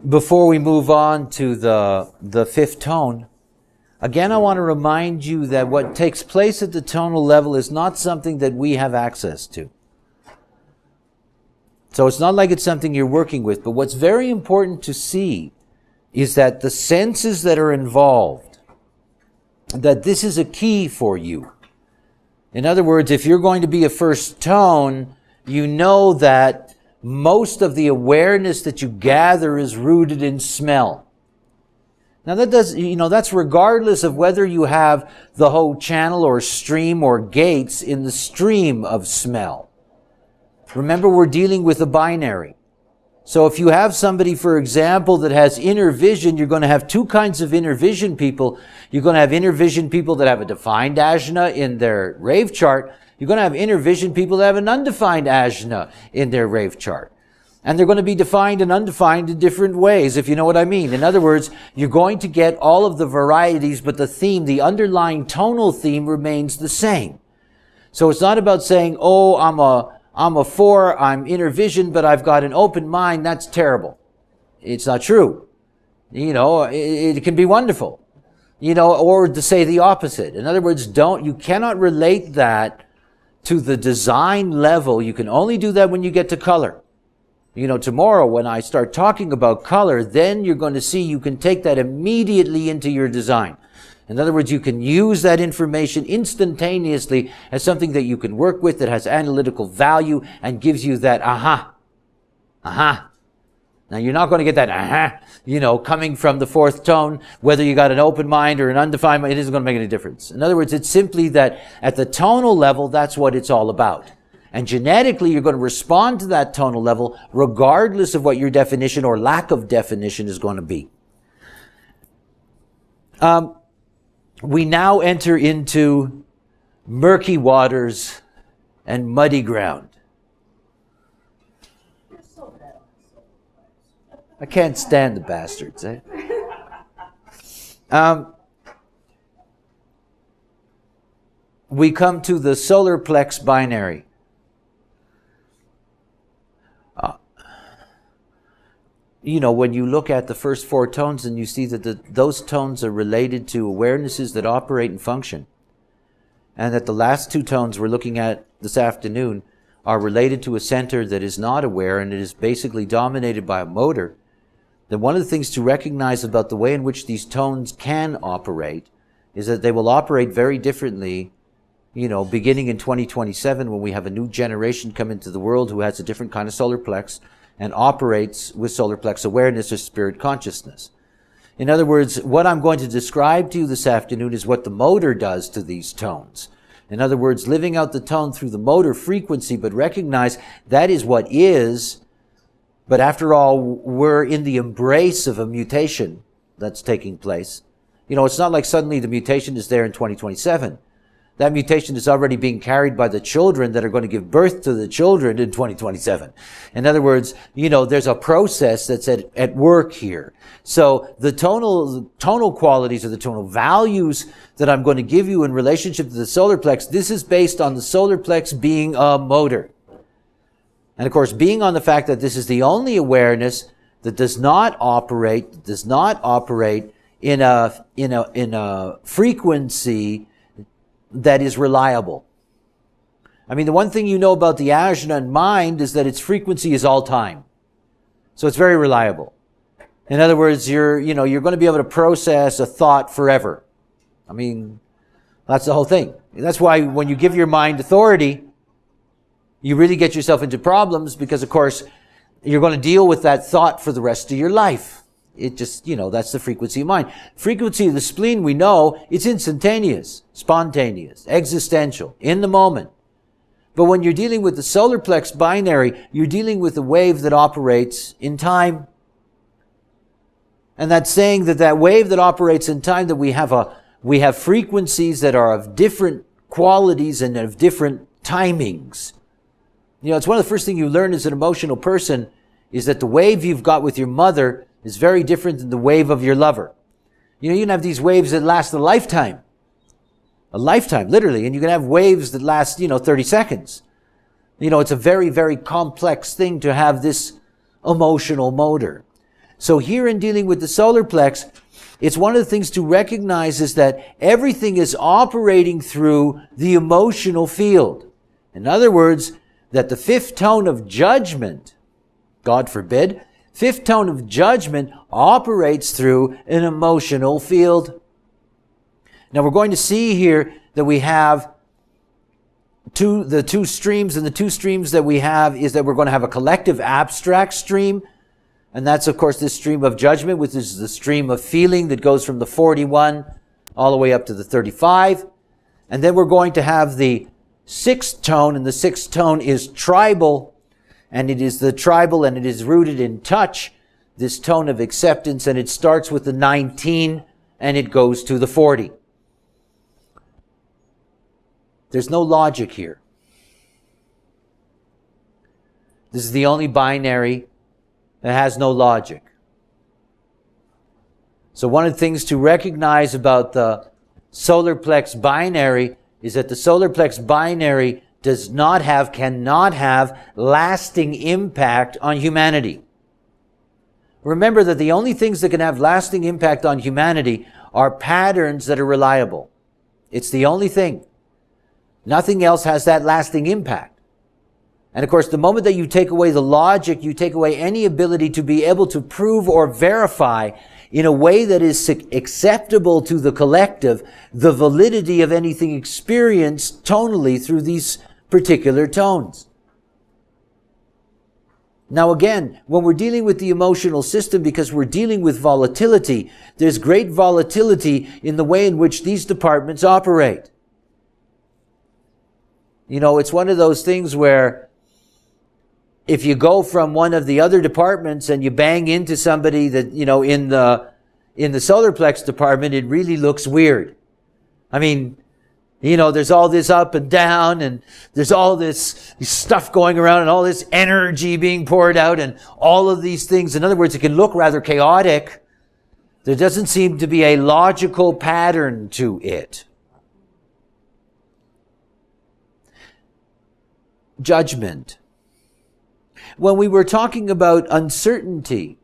Before we move on to the fifth tone, again, I want to remind you that what takes place at the tonal level is not something that we have access to. So it's not like it's something you're working with, but what's very important to see is that the senses that are involved, that this is a key for you. In other words, if you're going to be a first tone, you know that most of the awareness that you gather is rooted in smell. Now that's regardless of whether you have the whole channel or stream or gates in the stream of smell. Remember, we're dealing with a binary. So if you have somebody, for example, that has inner vision, you're going to have two kinds of inner vision people. You're going to have inner vision people that have a defined ajna in their rave chart. You're going to have inner vision people that have an undefined ajna in their rave chart. And they're going to be defined and undefined in different ways, if you know what I mean. In other words, you're going to get all of the varieties, but the theme, the underlying tonal theme remains the same. So it's not about saying, oh, I'm a 4, I'm inner vision, but I've got an open mind. That's terrible. It's not true. It can be wonderful. Or to say the opposite. In other words, you cannot relate that to the design level. You can only do that when you get to color. Tomorrow when I start talking about color, then you're going to see you can take that immediately into your design. In other words, you can use that information instantaneously as something that you can work with that has analytical value and gives you that aha. Now you're not going to get that aha, coming from the fourth tone, whether you got an open mind or an undefined mind, it isn't going to make any difference. In other words, it's simply that at the tonal level, that's what it's all about. And genetically, you're going to respond to that tonal level regardless of what your definition or lack of definition is going to be. We now enter into murky waters and muddy ground. I can't stand the bastards, eh? We come to the solar plex binary. When you look at the first 4 tones and you see that those tones are related to awarenesses that operate and function, and that the last 2 tones we're looking at this afternoon are related to a center that is not aware and it is basically dominated by a motor, then one of the things to recognize about the way in which these tones can operate is that they will operate very differently, beginning in 2027 when we have a new generation come into the world who has a different kind of solar plex and operates with solar plex awareness or spirit consciousness. In other words, what I'm going to describe to you this afternoon is what the motor does to these tones. In other words, living out the tone through the motor frequency, but recognize that is what is. But after all, we're in the embrace of a mutation that's taking place. It's not like suddenly the mutation is there in 2027. That mutation is already being carried by the children that are going to give birth to the children in 2027. In other words, there's a process that's at work here. So the tonal qualities or the tonal values that I'm going to give you in relationship to the solar plex, this is based on the solar plex being a motor. And of course, being on the fact that this is the only awareness that does not operate in a frequency that is reliable. I mean, the one thing you know about the ajna and mind is that its frequency is all time. So it's very reliable. In other words, you're going to be able to process a thought forever. I mean, that's the whole thing. That's why when you give your mind authority, you really get yourself into problems because, of course, you're going to deal with that thought for the rest of your life. It just, that's the frequency of mind. Frequency of the spleen, we know, it's instantaneous, spontaneous, existential, in the moment. But when you're dealing with the solar plex binary, you're dealing with a wave that operates in time. And that's saying that wave that operates in time, that we have frequencies that are of different qualities and of different timings. It's one of the first things you learn as an emotional person is that the wave you've got with your mother is very different than the wave of your lover. You can have these waves that last a lifetime, literally, and you can have waves that last, 30 seconds. It's a very, very complex thing to have this emotional motor. So here in dealing with the solar plex, it's one of the things to recognize is that everything is operating through the emotional field. In other words, that the fifth tone of judgment, God forbid, fifth tone of judgment operates through an emotional field. Now we're going to see here that we have the two streams, and the two streams that we have is that we're going to have a collective abstract stream, and that's of course this stream of judgment, which is the stream of feeling that goes from the 41 all the way up to the 35. And then we're going to have the sixth tone, and the sixth tone is tribal, and it is the tribal, and it is rooted in touch, this tone of acceptance, and it starts with the 19 and it goes to the 40. There's no logic here. This is the only binary that has no logic. So one of the things to recognize about the solar plex binary is that the solar plex binary cannot have lasting impact on humanity. Remember that the only things that can have lasting impact on humanity are patterns that are reliable. It's the only thing. Nothing else has that lasting impact. And of course, the moment that you take away the logic, you take away any ability to be able to prove or verify in a way that is acceptable to the collective the validity of anything experienced tonally through these particular tones. Now again, when we're dealing with the emotional system, because we're dealing with volatility, there's great volatility in the way in which these departments operate. You know, it's one of those things where if you go from one of the other departments and you bang into somebody that, you know, in the solar plex department, it really looks weird. I mean, you know, there's all this up and down, and there's all this stuff going around, and all this energy being poured out, and all of these things. In other words, it can look rather chaotic. There doesn't seem to be a logical pattern to it. Judgment. When we were talking about uncertainty,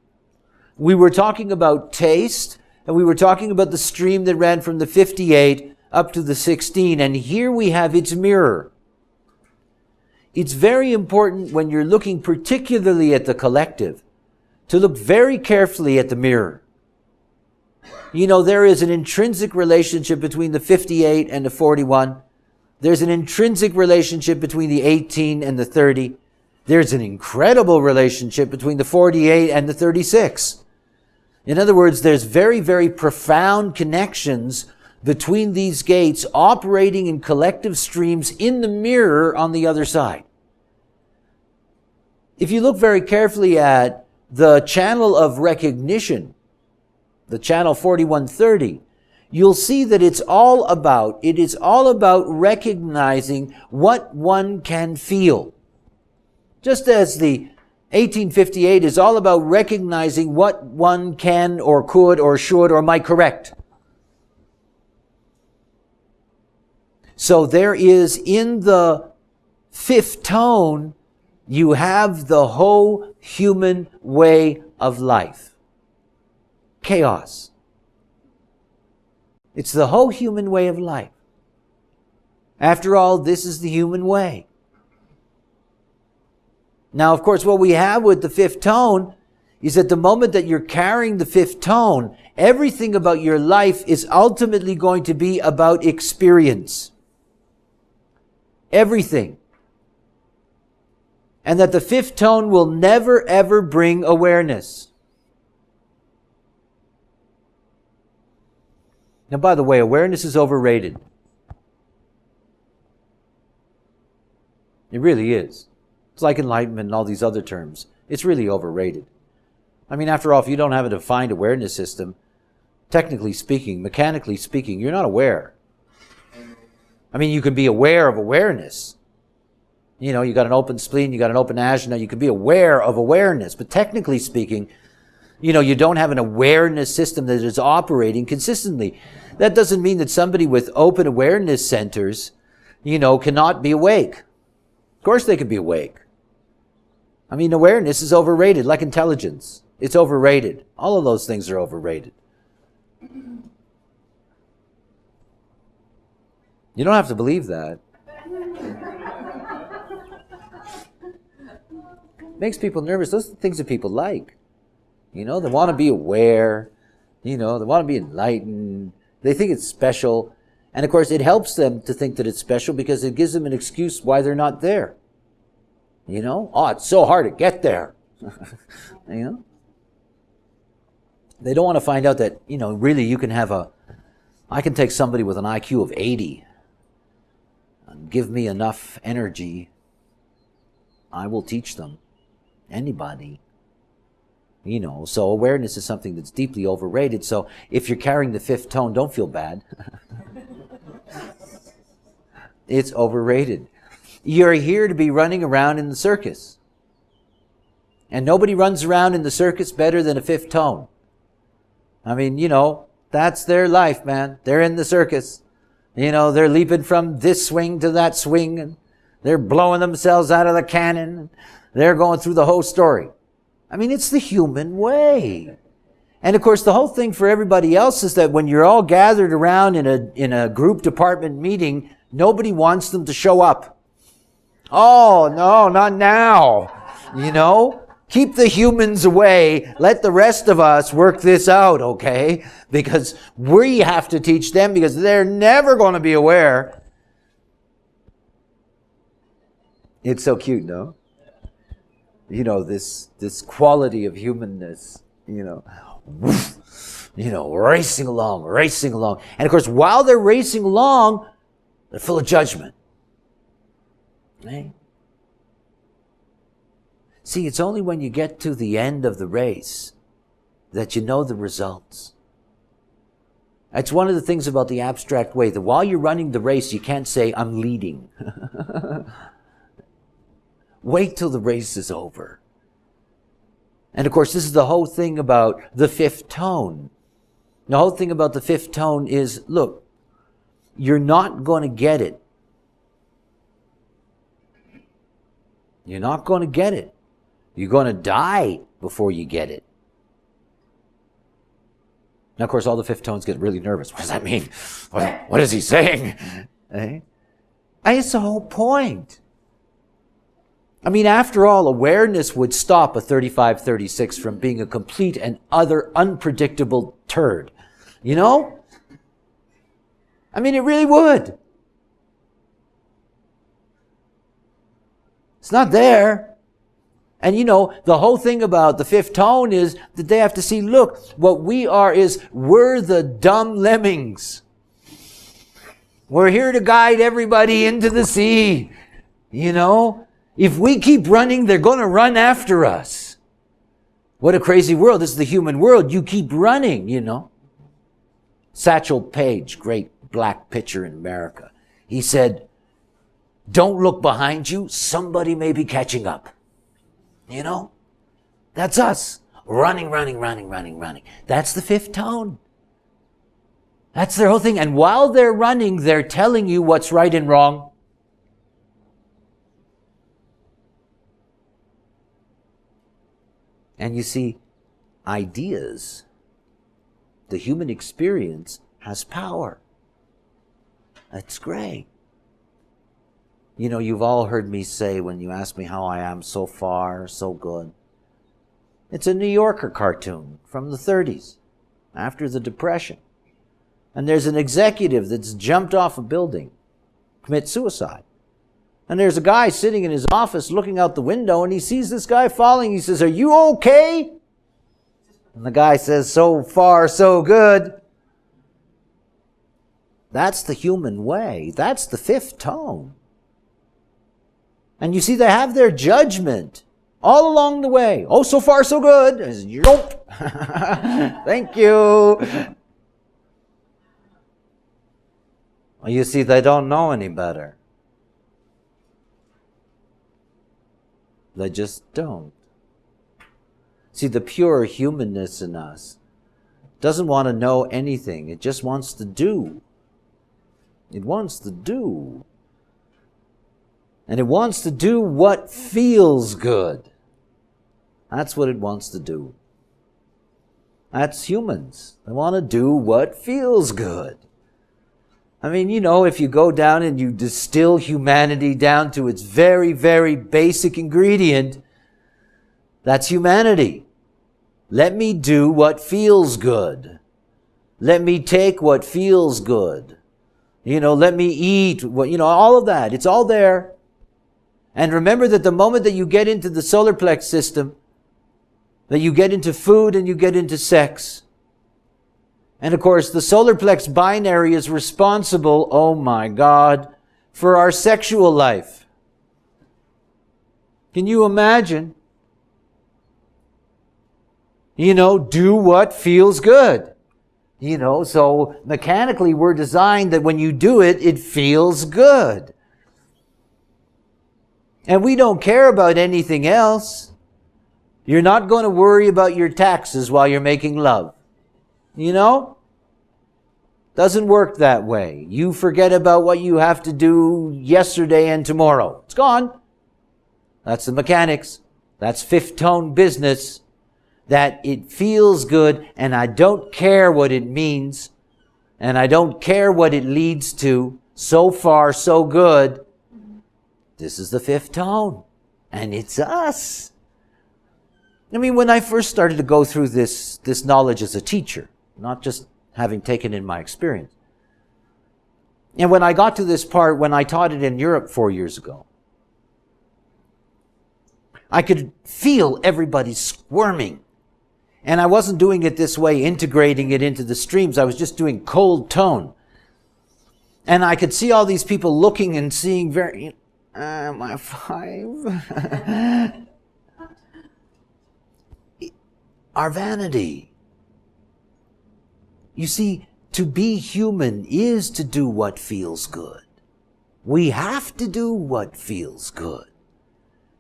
we were talking about taste, and we were talking about the stream that ran from the 58 up to the 16, and here we have its mirror. It's very important when you're looking particularly at the collective to look very carefully at the mirror. You know, there is an intrinsic relationship between the 58 and the 41. There's an intrinsic relationship between the 18 and the 30. There's an incredible relationship between the 48 and the 36. In other words, there's very, very profound connections between these gates operating in collective streams in the mirror on the other side. If you look very carefully at the channel of recognition, the channel 4130, you'll see that it is all about recognizing what one can feel. Just as the 1858 is all about recognizing what one can or could or should or might correct. So there is, in the fifth tone, you have the whole human way of life. Chaos. It's the whole human way of life. After all, this is the human way. Now, of course, what we have with the fifth tone is at the moment that you're carrying the fifth tone, everything about your life is ultimately going to be about experience. Everything. And that the fifth tone will never ever bring awareness. Now, by the way, awareness is overrated. It really is. It's like enlightenment and all these other terms. It's really overrated. I mean, after all, if you don't have a defined awareness system, technically speaking, mechanically speaking, you're not aware. I mean, you can be aware of awareness. You know, you got an open spleen, you got an open ajna, you can be aware of awareness. But technically speaking, you know, you don't have an awareness system that is operating consistently. That doesn't mean that somebody with open awareness centers, you know, cannot be awake. Of course they can be awake. I mean, awareness is overrated, like intelligence. It's overrated. All of those things are overrated. You don't have to believe that. Makes people nervous. Those are the things that people like. They want to be aware. They want to be enlightened. They think it's special. And of course, it helps them to think that it's special because it gives them an excuse why they're not there. Oh, it's so hard to get there. They don't want to find out that, really you can I can take somebody with an IQ of 80 and give me enough energy. I will teach them. Anybody. So awareness is something that's deeply overrated. So if you're carrying the fifth tone, don't feel bad. It's overrated. You're here to be running around in the circus. And nobody runs around in the circus better than a fifth tone. I mean, that's their life, man. They're in the circus. They're leaping from this swing to that swing, and they're blowing themselves out of the cannon. They're going through the whole story. I mean, it's the human way. And of course, the whole thing for everybody else is that when you're all gathered around in a group department meeting, nobody wants them to show up. Oh, no, not now. Keep the humans away. Let the rest of us work this out, okay? Because we have to teach them because they're never going to be aware. It's so cute, no? This quality of humanness, racing along. And of course, while they're racing along, they're full of judgment. Right? See, it's only when you get to the end of the race that you know the results. That's one of the things about the abstract way, that while you're running the race, you can't say, I'm leading. Wait till the race is over. And of course, this is the whole thing about the fifth tone. The whole thing about the fifth tone is, look, you're not going to get it. You're not going to get it. You're going to die before you get it. Now, of course, all the fifth tones get really nervous. What does that mean? What is he saying? And it's the whole point. I mean, after all, awareness would stop a 35-36 from being a complete and utter unpredictable turd. I mean, it really would. It's not there. And the whole thing about the fifth tone is that they have to see, look, what we are is we're the dumb lemmings. We're here to guide everybody into the sea. If we keep running, they're going to run after us. What a crazy world. This is the human world. You keep running, Satchel Paige, great black pitcher in America. He said, don't look behind you. Somebody may be catching up. That's us. Running. That's the fifth tone. That's their whole thing. And while they're running, they're telling you what's right and wrong. And you see, ideas, the human experience has power. That's great. You've all heard me say when you ask me how I am, so far, so good. It's a New Yorker cartoon from the 30s, after the Depression. And there's an executive that's jumped off a building, commit suicide. And there's a guy sitting in his office looking out the window, and he sees this guy falling. He says, "Are you okay?" And the guy says, "So far, so good." That's the human way. That's the fifth tone. And you see, they have their judgment all along the way. Oh, so far, so good. Yup. Thank you. Well, you see, they don't know any better. They just don't. See, the pure humanness in us doesn't want to know anything. It just wants to do. It wants to do. And it wants to do what feels good. That's what it wants to do. That's humans. They want to do what feels good. I mean, if you go down and you distill humanity down to its very, very basic ingredient, that's humanity. Let me do what feels good. Let me take what feels good. Let me eat what, all of that. It's all there. And remember that the moment that you get into the solar plex system, that you get into food and you get into sex. And of course, the solar plex binary is responsible, oh my God, for our sexual life. Can you imagine? Do what feels good. So mechanically we're designed that when you do it, it feels good. And we don't care about anything else. You're not going to worry about your taxes while you're making love. Doesn't work that way. You forget about what you have to do yesterday and tomorrow. It's gone. That's the mechanics. That's fifth tone business. That it feels good and I don't care what it means and I don't care what it leads to. So far, so good. This is the fifth tone. And it's us. I mean, when I first started to go through this knowledge as a teacher, not just having taken in my experience. And when I got to this part, when I taught it in Europe 4 years ago, I could feel everybody squirming. And I wasn't doing it this way, integrating it into the streams. I was just doing cold tone. And I could see all these people looking and seeing very, am I 5? Our vanity. You see, to be human is to do what feels good. We have to do what feels good.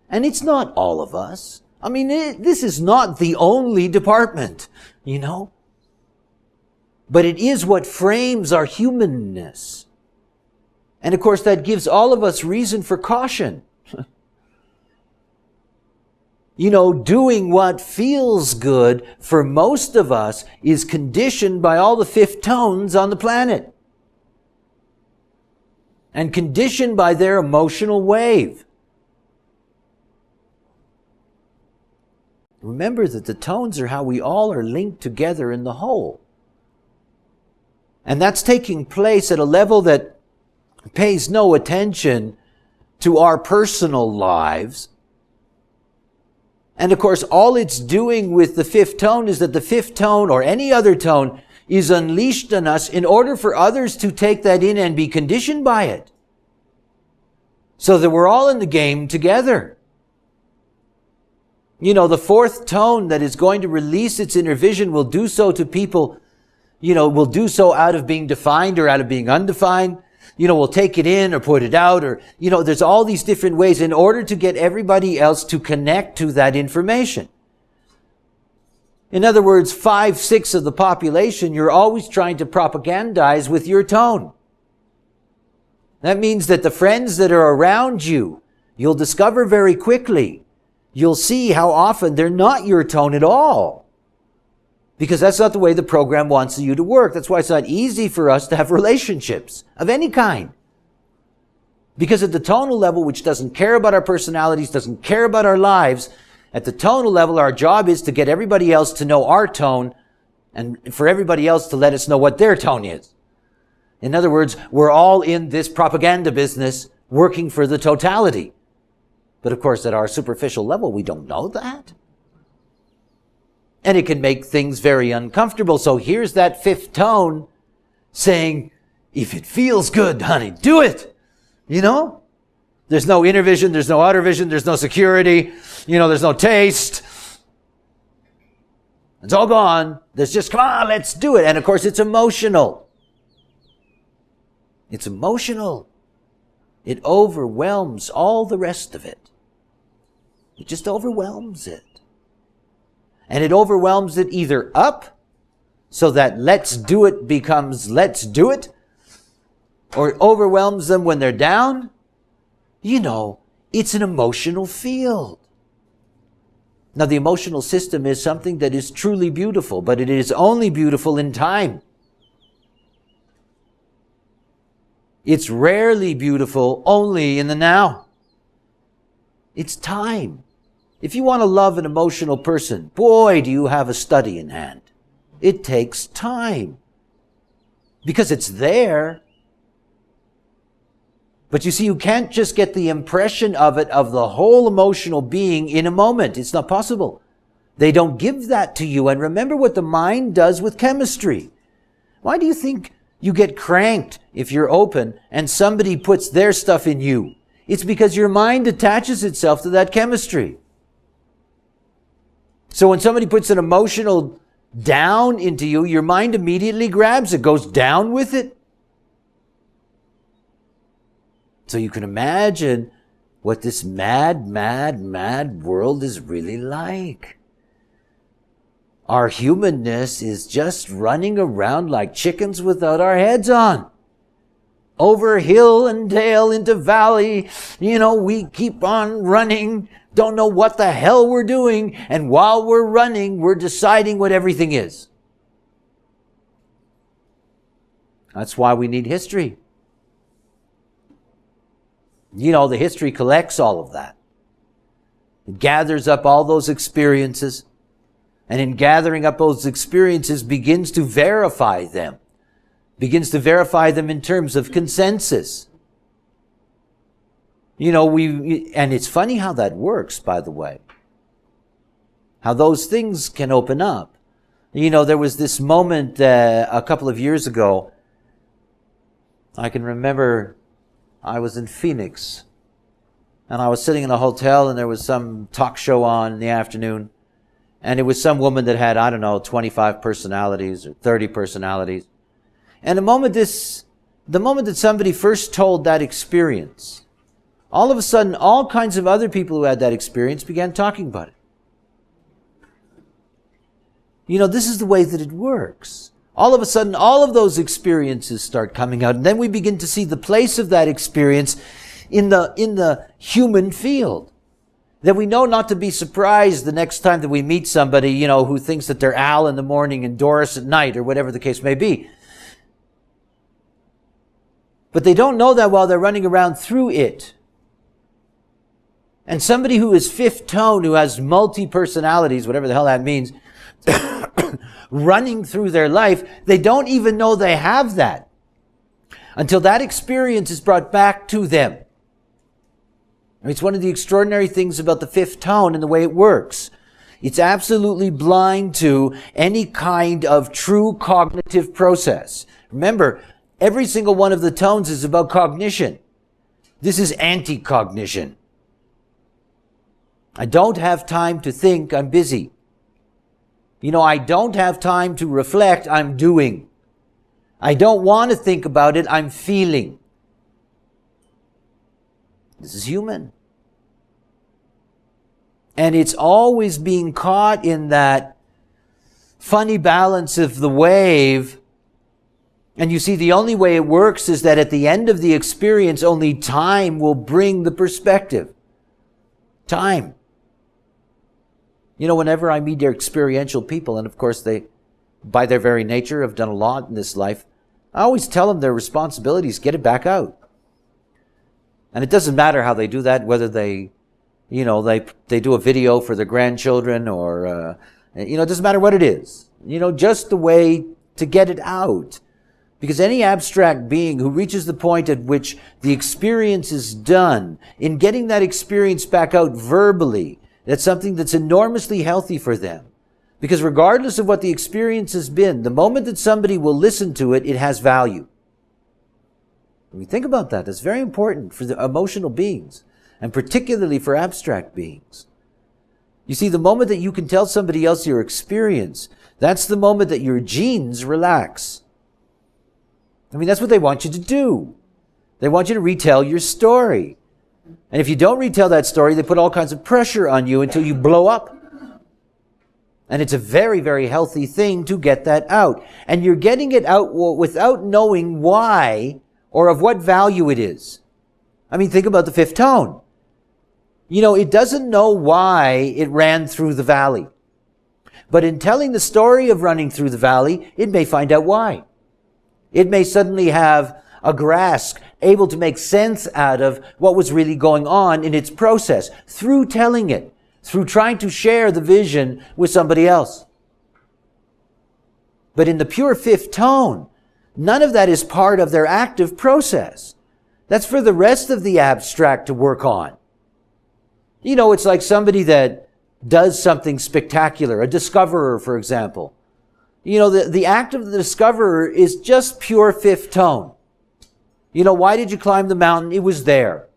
And it's not all of us. I mean, this is not the only department, But it is what frames our humanness. And of course, that gives all of us reason for caution. Doing what feels good for most of us is conditioned by all the fifth tones on the planet. And conditioned by their emotional wave. Remember that the tones are how we all are linked together in the whole. And that's taking place at a level that pays no attention to our personal lives. And of course, all it's doing with the fifth tone is that the fifth tone or any other tone is unleashed on us in order for others to take that in and be conditioned by it. So that we're all in the game together. The fourth tone that is going to release its inner vision will do so to people, will do so out of being defined or out of being undefined. We'll take it in or put it out or, there's all these different ways in order to get everybody else to connect to that information. In other words, 5/6 of the population, you're always trying to propagandize with your tone. That means that the friends that are around you, you'll discover very quickly, you'll see how often they're not your tone at all. Because that's not the way the program wants you to work. That's why it's not easy for us to have relationships of any kind. Because at the tonal level, which doesn't care about our personalities, doesn't care about our lives, at the tonal level, our job is to get everybody else to know our tone and for everybody else to let us know what their tone is. In other words, we're all in this propaganda business working for the totality. But of course, at our superficial level, we don't know that. And it can make things very uncomfortable. So here's that fifth tone saying, if it feels good, honey, do it. There's no inner vision, there's no outer vision, there's no security, there's no taste. It's all gone. There's just, come on, let's do it. And of course, it's emotional. It's emotional. It overwhelms all the rest of it. It just overwhelms it. And it overwhelms it either up, so that let's do it becomes let's do it, or it overwhelms them when they're down. It's an emotional field. Now, the emotional system is something that is truly beautiful, but it is only beautiful in time. It's rarely beautiful only in the now. It's time. If you want to love an emotional person, boy, do you have a study in hand. It takes time. Because it's there. But you see, you can't just get the impression of it, of the whole emotional being in a moment. It's not possible. They don't give that to you. And remember what the mind does with chemistry. Why do you think you get cranked if you're open and somebody puts their stuff in you? It's because your mind attaches itself to that chemistry. So when somebody puts an emotional down into you, your mind immediately grabs it, goes down with it. So you can imagine what this mad world is really like. Our humanness is just running around like chickens without our heads on. Over hill and dale into valley, we keep on running, don't know what the hell we're doing, and while we're running, we're deciding what everything is. That's why we need history. The history collects all of that. It gathers up all those experiences, and in gathering up those experiences begins to verify them. Begins to verify them in terms of consensus. And it's funny how that works, by the way. How those things can open up. There was this moment a couple of years ago. I can remember I was in Phoenix. And I was sitting in a hotel and there was some talk show on in the afternoon. And it was some woman that had, 25 personalities or 30 personalities. And the moment that somebody first told that experience, all of a sudden, all kinds of other people who had that experience began talking about it. This is the way that it works. All of a sudden, all of those experiences start coming out. And then we begin to see the place of that experience in the human field. That we know not to be surprised the next time that we meet somebody, who thinks that they're Al in the morning and Doris at night, or whatever the case may be. But they don't know that while they're running around through it. And somebody who is fifth tone, who has multi-personalities, whatever the hell that means, running through their life, they don't even know they have that until that experience is brought back to them. It's one of the extraordinary things about the fifth tone and the way it works. It's absolutely blind to any kind of true cognitive process. Remember, every single one of the tones is about cognition. This is anti-cognition. I don't have time to think, I'm busy. I don't have time to reflect, I'm doing. I don't want to think about it, I'm feeling. This is human. And it's always being caught in that funny balance of the wave. And you see, the only way it works is that at the end of the experience, only time will bring the perspective. Time. Whenever I meet experiential people, and of course they, by their very nature, have done a lot in this life, I always tell them their responsibility is get it back out. And it doesn't matter how they do that, whether they do a video for their grandchildren or, it doesn't matter what it is. Just the way to get it out. Because any abstract being who reaches the point at which the experience is done, in getting that experience back out verbally, that's something that's enormously healthy for them. Because regardless of what the experience has been, the moment that somebody will listen to it, it has value. When we think about that, that's very important for the emotional beings, and particularly for abstract beings. You see, the moment that you can tell somebody else your experience, that's the moment that your genes relax. That's what they want you to do. They want you to retell your story. And if you don't retell that story, they put all kinds of pressure on you until you blow up. And it's a very, very healthy thing to get that out. And you're getting it out without knowing why or of what value it is. Think about the fifth tone. It doesn't know why it ran through the valley. But in telling the story of running through the valley, it may find out why. It may suddenly have a grasp, able to make sense out of what was really going on in its process through telling it, through trying to share the vision with somebody else. But in the pure fifth tone, none of that is part of their active process. That's for the rest of the abstract to work on. It's like somebody that does something spectacular, a discoverer, for example. The act of the discoverer is just pure fifth tone. Why did you climb the mountain? It was there.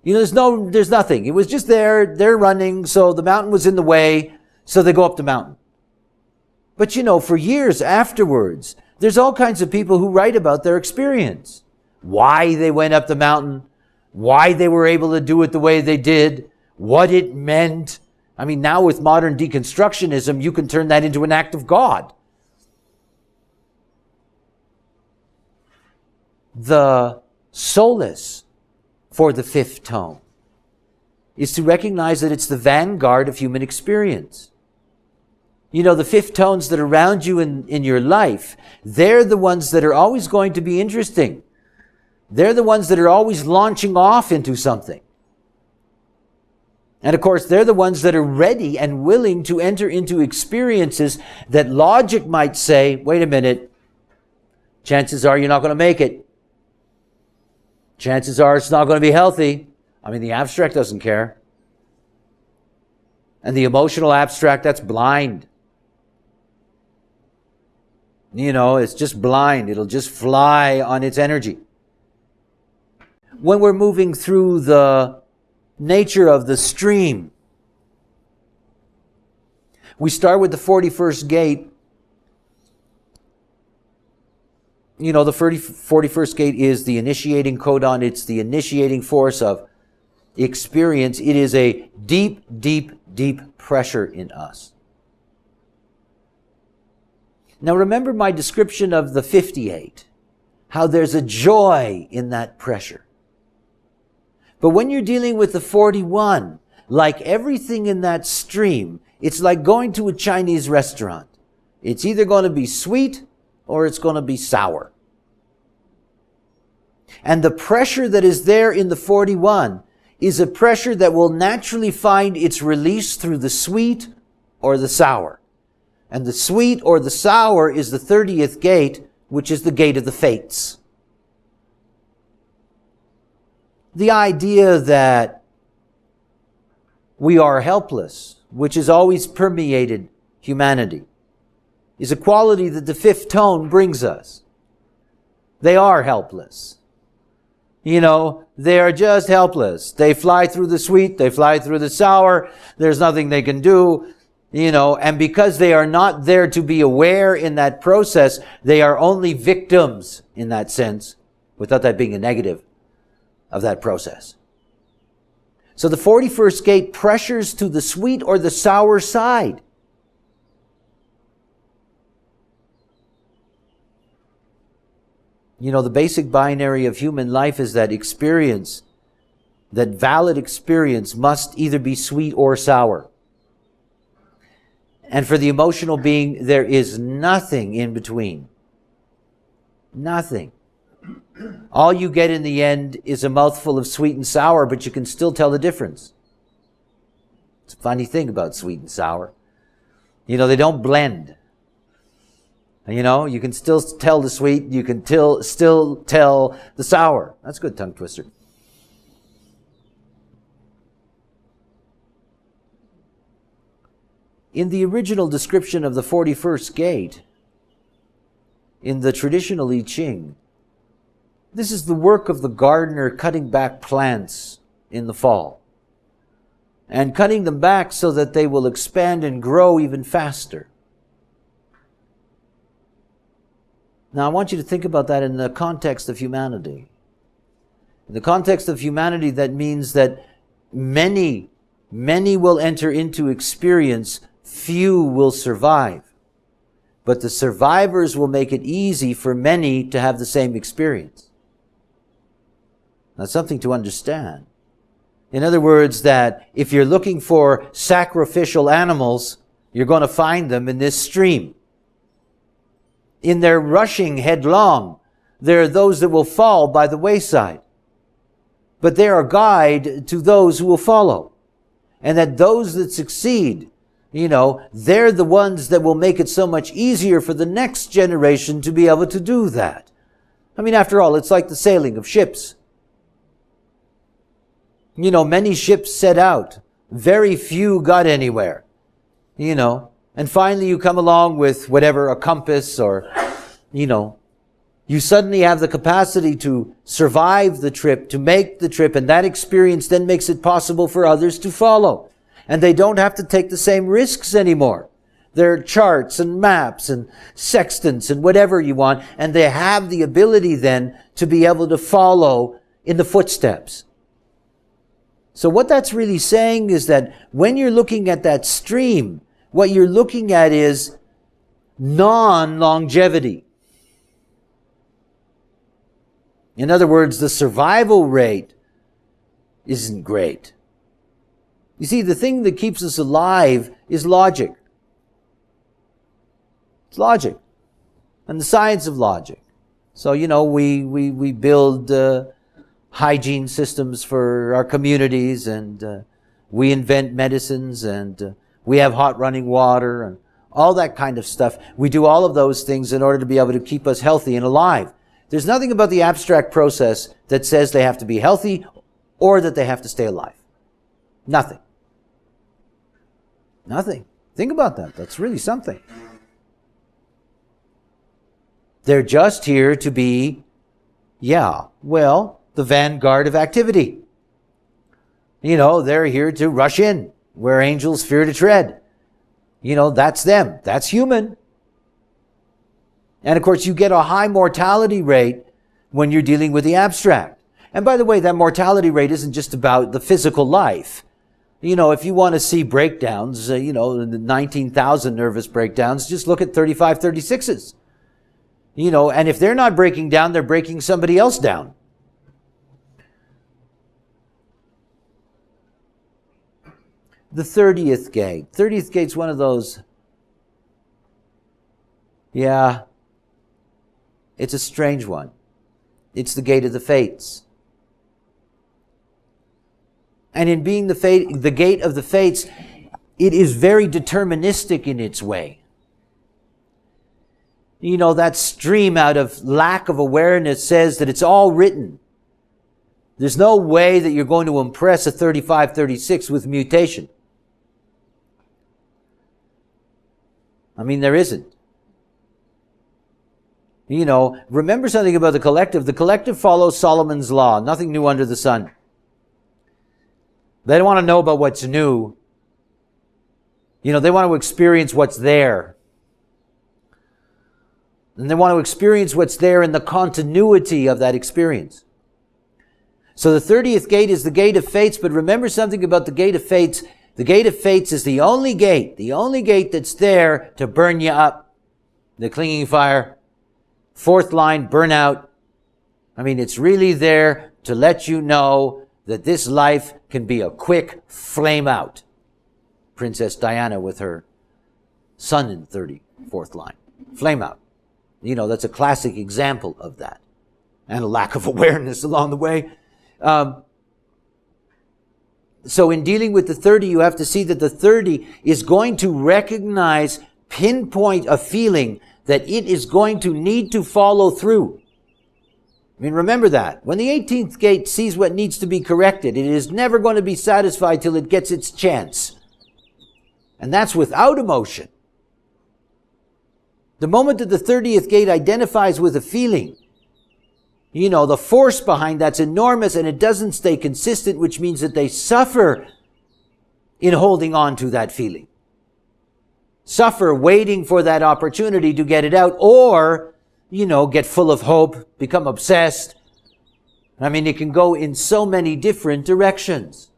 There's nothing. It was just there. They're running, so the mountain was in the way, so they go up the mountain. But for years afterwards, there's all kinds of people who write about their experience. Why they went up the mountain, why they were able to do it the way they did, what it meant. Now with modern deconstructionism, you can turn that into an act of God. The solace for the fifth tone is to recognize that it's the vanguard of human experience. The fifth tones that are around you in your life, they're the ones that are always going to be interesting. They're the ones that are always launching off into something. And of course, they're the ones that are ready and willing to enter into experiences that logic might say, wait a minute, chances are you're not going to make it. Chances are it's not going to be healthy. The abstract doesn't care. And the emotional abstract, that's blind. It's just blind. It'll just fly on its energy. When we're moving through the nature of the stream, we start with the 41st gate. The 41st gate is the initiating codon. It's the initiating force of experience. It is a deep, deep, deep pressure in us. Now remember my description of the 58, how there's a joy in that pressure. But when you're dealing with the 41, like everything in that stream, it's like going to a Chinese restaurant. It's either going to be sweet or it's going to be sour. And the pressure that is there in the 41 is a pressure that will naturally find its release through the sweet or the sour. And the sweet or the sour is the 30th gate, which is the gate of the fates. The idea that we are helpless, which has always permeated humanity, is a quality that the fifth tone brings us. They are helpless. They are just helpless. They fly through the sweet, they fly through the sour, there's nothing they can do, and because they are not there to be aware in that process, they are only victims in that sense, without that being a negative of that process. So the 41st gate pressures to the sweet or the sour side. The basic binary of human life is that experience, that valid experience must either be sweet or sour. And for the emotional being, there is nothing in between. Nothing. All you get in the end is a mouthful of sweet and sour, but you can still tell the difference. It's a funny thing about sweet and sour. They don't blend. You can still tell the sweet, you can still tell the sour. That's a good tongue twister. In the original description of the 41st gate, in the traditional I Ching, this is the work of the gardener cutting back plants in the fall, and cutting them back so that they will expand and grow even faster. Now, I want you to think about that in the context of humanity. In the context of humanity, that means that many will enter into experience, few will survive. But the survivors will make it easy for many to have the same experience. That's something to understand. In other words, that if you're looking for sacrificial animals, you're going to find them in this stream. In their rushing headlong, there are those that will fall by the wayside. But they are a guide to those who will follow. And that those that succeed, they're the ones that will make it so much easier for the next generation to be able to do that. I mean, after all, it's like the sailing of ships. Many ships set out. Very few got anywhere. And finally you come along with whatever, a compass or, you suddenly have the capacity to survive the trip, to make the trip, and that experience then makes it possible for others to follow. And they don't have to take the same risks anymore. There are charts and maps and sextants and whatever you want, and they have the ability then to be able to follow in the footsteps. So what that's really saying is that when you're looking at that stream, what you're looking at is non-longevity. In other words, the survival rate isn't great. You see, the thing that keeps us alive is logic. It's logic. And the science of logic. So, we build hygiene systems for our communities, and we invent medicines, and we have hot running water and all that kind of stuff. We do all of those things in order to be able to keep us healthy and alive. There's nothing about the abstract process that says they have to be healthy or that they have to stay alive. Nothing. Nothing. Think about that. That's really something. They're just here to be, the vanguard of activity. They're here to rush in where angels fear to tread. That's them. That's human. And of course, you get a high mortality rate when you're dealing with the abstract. And by the way, that mortality rate isn't just about the physical life. If you want to see breakdowns, the 19,000 nervous breakdowns, just look at 35, 36s. And if they're not breaking down, they're breaking somebody else down. The 30th gate. 30th gate's one of those, it's a strange one. It's the gate of the fates. And in being the gate of the fates, it is very deterministic in its way. That stream out of lack of awareness says that it's all written. There's no way that you're going to impress a 35, 36 with mutation. There isn't. Remember something about the collective. The collective follows Solomon's law. Nothing new under the sun. They don't want to know about what's new. They want to experience what's there. And they want to experience what's there in the continuity of that experience. So the 30th gate is the gate of fates, but remember something about the gate of fates. The gate of fates is the only gate that's there to burn you up. The clinging fire. Fourth line, burnout. It's really there to let you know that this life can be a quick flame out. Princess Diana with her son in 34th line. Flame out. That's a classic example of that. And a lack of awareness along the way. So in dealing with the 30, you have to see that the 30 is going to recognize, pinpoint a feeling that it is going to need to follow through. Remember that. When the 18th gate sees what needs to be corrected, it is never going to be satisfied till it gets its chance. And that's without emotion. The moment that the 30th gate identifies with a feeling, the force behind that's enormous, and it doesn't stay consistent, which means that they suffer in holding on to that feeling. Suffer waiting for that opportunity to get it out, or, get full of hope, become obsessed. It can go in so many different directions.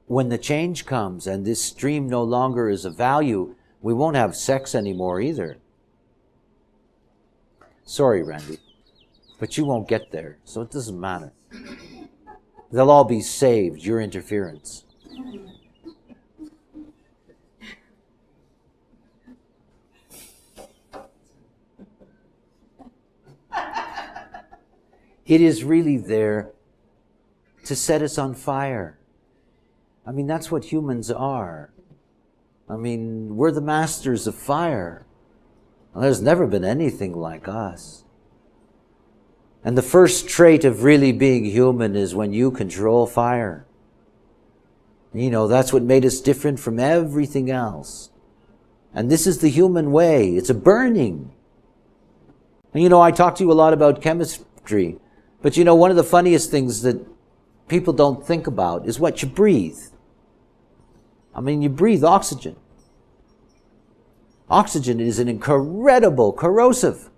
When the change comes and this stream no longer is of value, we won't have sex anymore either. Sorry, Randy. But you won't get there, so it doesn't matter. They'll all be saved, your interference. It is really there to set us on fire. I mean, that's what humans are. I mean, we're the masters of fire. Well, there's never been anything like us. And the first trait of really being human is when you control fire. You know, that's what made us different from everything else. And this is the human way. It's a burning. And you know, I talk to you a lot about chemistry. But you know, one of the funniest things that people don't think about is what you breathe. I mean, you breathe oxygen. Oxygen is an incredible corrosive.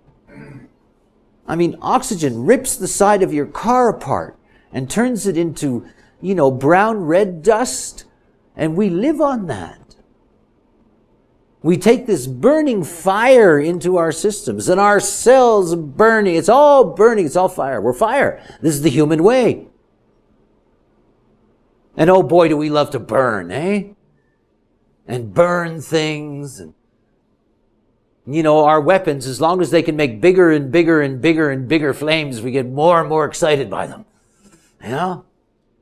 I mean, oxygen rips the side of your car apart and turns it into, you know, brown red dust. And we live on that. We take this burning fire into our systems, and our cells burning. It's all burning. It's all fire. We're fire. This is the human way. And oh boy, do we love to burn, eh? And burn things. And, you know, our weapons, as long as they can make bigger and bigger and bigger and bigger flames, we get more and more excited by them. You know?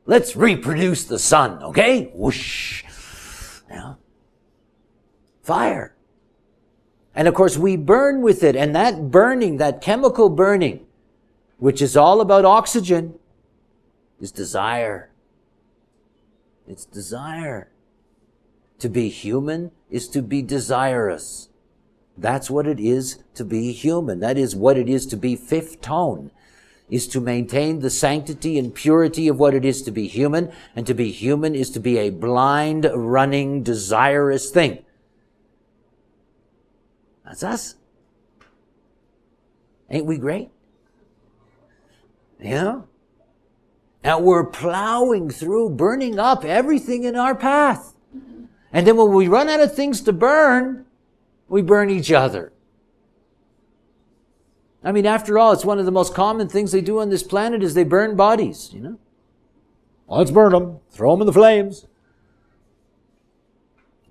Let's reproduce the sun, okay? Whoosh. You know? Fire. And of course, we burn with it. And that burning, that chemical burning, which is all about oxygen, is desire. It's desire. To be human is to be desirous. That's what it is to be human. That is what it is to be fifth tone, is to maintain the sanctity and purity of what it is to be human. And to be human is to be a blind, running, desirous thing. That's us. Ain't we great? You know? And we're plowing through, burning up everything in our path. And then when we run out of things to burn, we burn each other. I mean, after all, it's one of the most common things they do on this planet is they burn bodies, you know? Let's burn them. Throw them in the flames.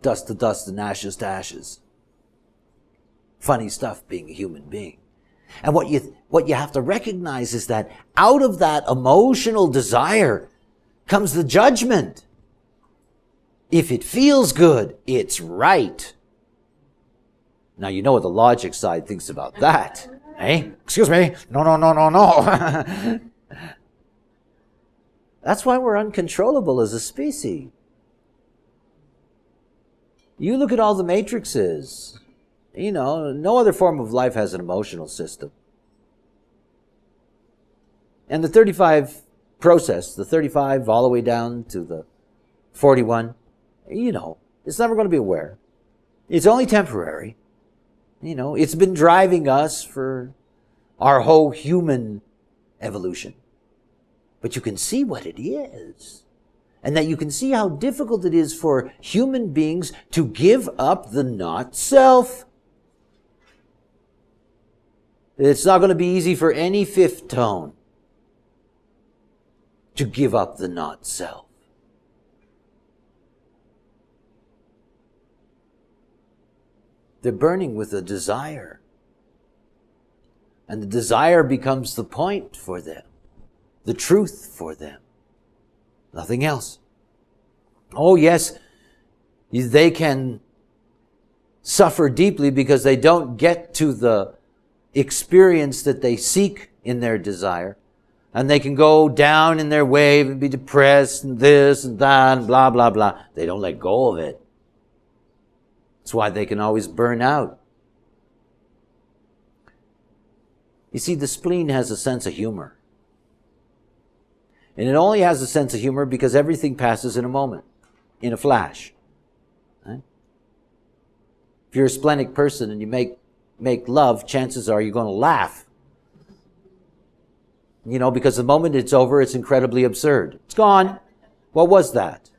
Dust to dust and ashes to ashes. Funny stuff being a human being. And what you have to recognize is that out of that emotional desire comes the judgment. If it feels good, it's right. Now, you know what the logic side thinks about that. Eh? Excuse me. No. That's why we're uncontrollable as a species. You look at all the matrices. You know, no other form of life has an emotional system. And the 35 process, the 35 all the way down to the 41, you know, it's never going to be aware. It's only temporary. You know, it's been driving us for our whole human evolution. But you can see what it is. And that you can see how difficult it is for human beings to give up the not self. It's not going to be easy for any fifth tone to give up the not self. They're burning with a desire. And the desire becomes the point for them, the truth for them. Nothing else. Oh yes, they can suffer deeply because they don't get to the experience that they seek in their desire. And they can go down in their wave and be depressed and this and that and blah, blah, blah. They don't let go of it. That's why they can always burn out. You see, the spleen has a sense of humor. And it only has a sense of humor because everything passes in a moment, in a flash. Right? If you're a splenic person and you make love, chances are you're going to laugh. You know, because the moment it's over, it's incredibly absurd. It's gone. What was that?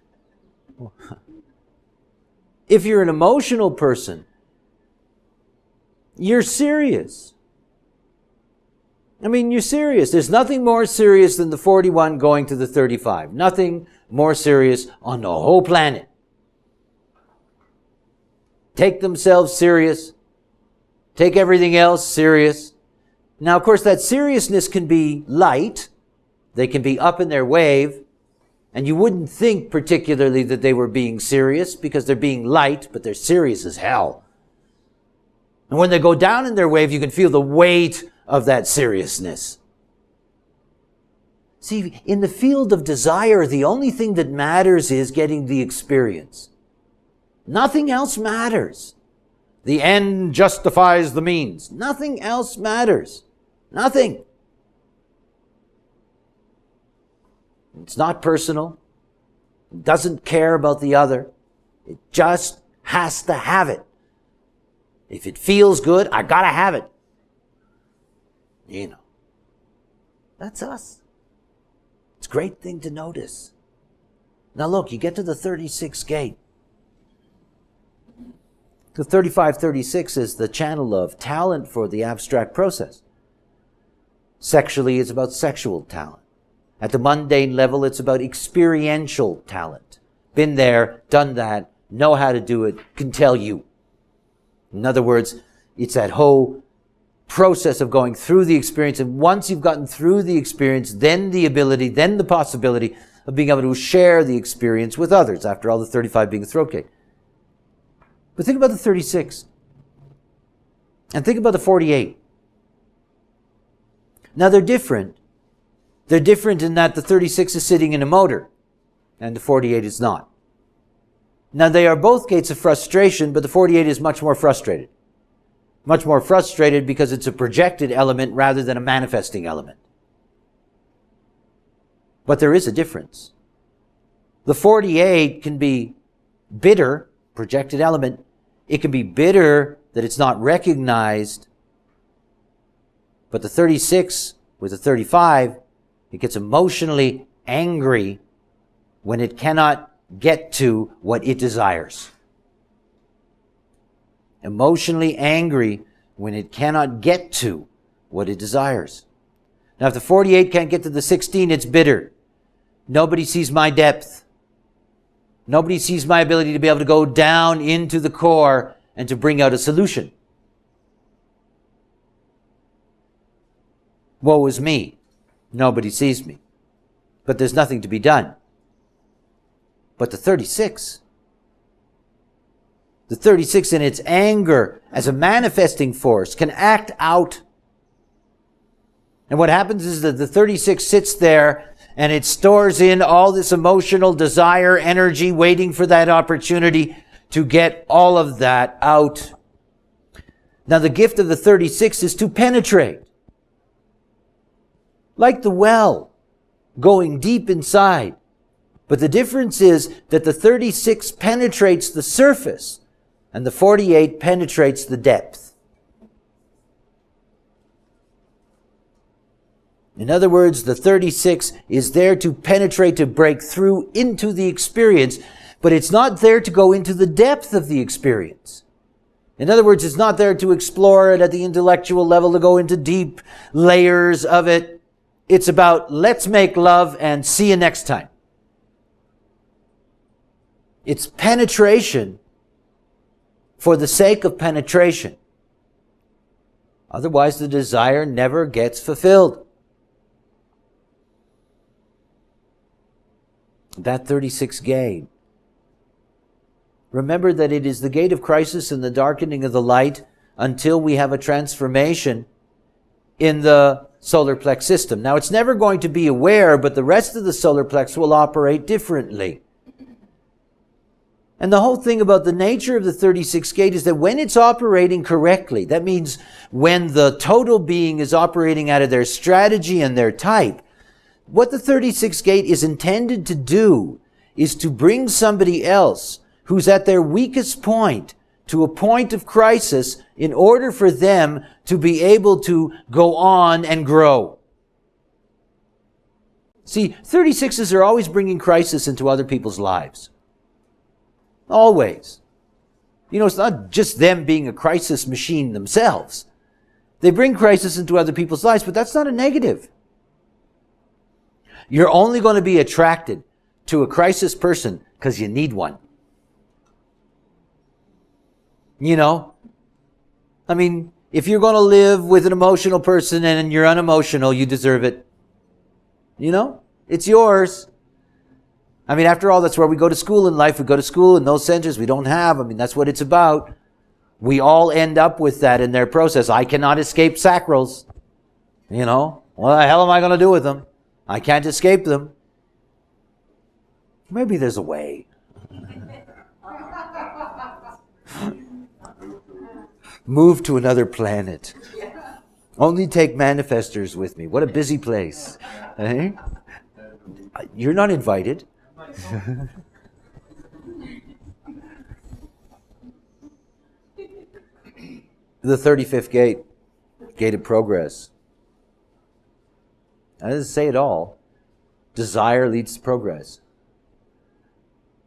If you're an emotional person, you're serious. I mean, you're serious. There's nothing more serious than the 41 going to the 35. Nothing more serious on the whole planet. Take themselves serious. Take everything else serious. Now, of course, that seriousness can be light. They can be up in their wave. And you wouldn't think particularly that they were being serious because they're being light, but they're serious as hell. And when they go down in their wave, you can feel the weight of that seriousness. See, in the field of desire, the only thing that matters is getting the experience. Nothing else matters. The end justifies the means. Nothing else matters. Nothing. It's not personal. It doesn't care about the other. It just has to have it. If it feels good, I gotta have it. You know. That's us. It's a great thing to notice. Now look, you get to the 36 gate. The 35-36 is the channel of talent for the abstract process. Sexually, it's about sexual talent. At the mundane level, it's about experiential talent. Been there, done that, know how to do it, can tell you. In other words, it's that whole process of going through the experience. And once you've gotten through the experience, then the ability, then the possibility of being able to share the experience with others. After all, the 35 being a throat cake. But think about the 36. And think about the 48. Now they're different. They're different in that the 36 is sitting in a motor and the 48 is not. Now they are both gates of frustration, but the 48 is much more frustrated. Much more frustrated because it's a projected element rather than a manifesting element. But there is a difference. The 48 can be bitter, projected element. It can be bitter that it's not recognized. But the 36 with the 35, it gets emotionally angry when it cannot get to what it desires. Emotionally angry when it cannot get to what it desires. Now, if the 48 can't get to the 16, it's bitter. Nobody sees my depth. Nobody sees my ability to be able to go down into the core and to bring out a solution. Woe is me. Nobody sees me. But there's nothing to be done. But the 36 in its anger as a manifesting force can act out. And what happens is that the 36 sits there and it stores in all this emotional desire, energy, waiting for that opportunity to get all of that out. Now the gift of the 36 is to penetrate. Like the well, going deep inside. But the difference is that the 36 penetrates the surface and the 48 penetrates the depth. In other words, the 36 is there to penetrate, to break through into the experience, but it's not there to go into the depth of the experience. In other words, it's not there to explore it at the intellectual level, to go into deep layers of it. It's about, let's make love and see you next time. It's penetration for the sake of penetration. Otherwise, the desire never gets fulfilled. That 36 gate. Remember that it is the gate of crisis and the darkening of the light until we have a transformation in the solar plex system. Now, it's never going to be aware, but the rest of the solar plex will operate differently. And the whole thing about the nature of the 36 gate is that when it's operating correctly, that means when the total being is operating out of their strategy and their type, what the 36 gate is intended to do is to bring somebody else who's at their weakest point to a point of crisis in order for them to be able to go on and grow. See, 36s are always bringing crisis into other people's lives. Always. You know, it's not just them being a crisis machine themselves. They bring crisis into other people's lives, but that's not a negative. You're only going to be attracted to a crisis person because you need one. You know? I mean, if you're going to live with an emotional person and you're unemotional, you deserve it. You know? It's yours. I mean, after all, that's where we go to school in life. We go to school in those centers we don't have. I mean, that's what it's about. We all end up with that in their process. I cannot escape sacrals. You know? What the hell am I going to do with them? I can't escape them. Maybe there's a way. Move to another planet. Only take manifestors with me. What a busy place. Eh? You're not invited. The 35th gate, gate of progress. I didn't say it all. Desire leads to progress.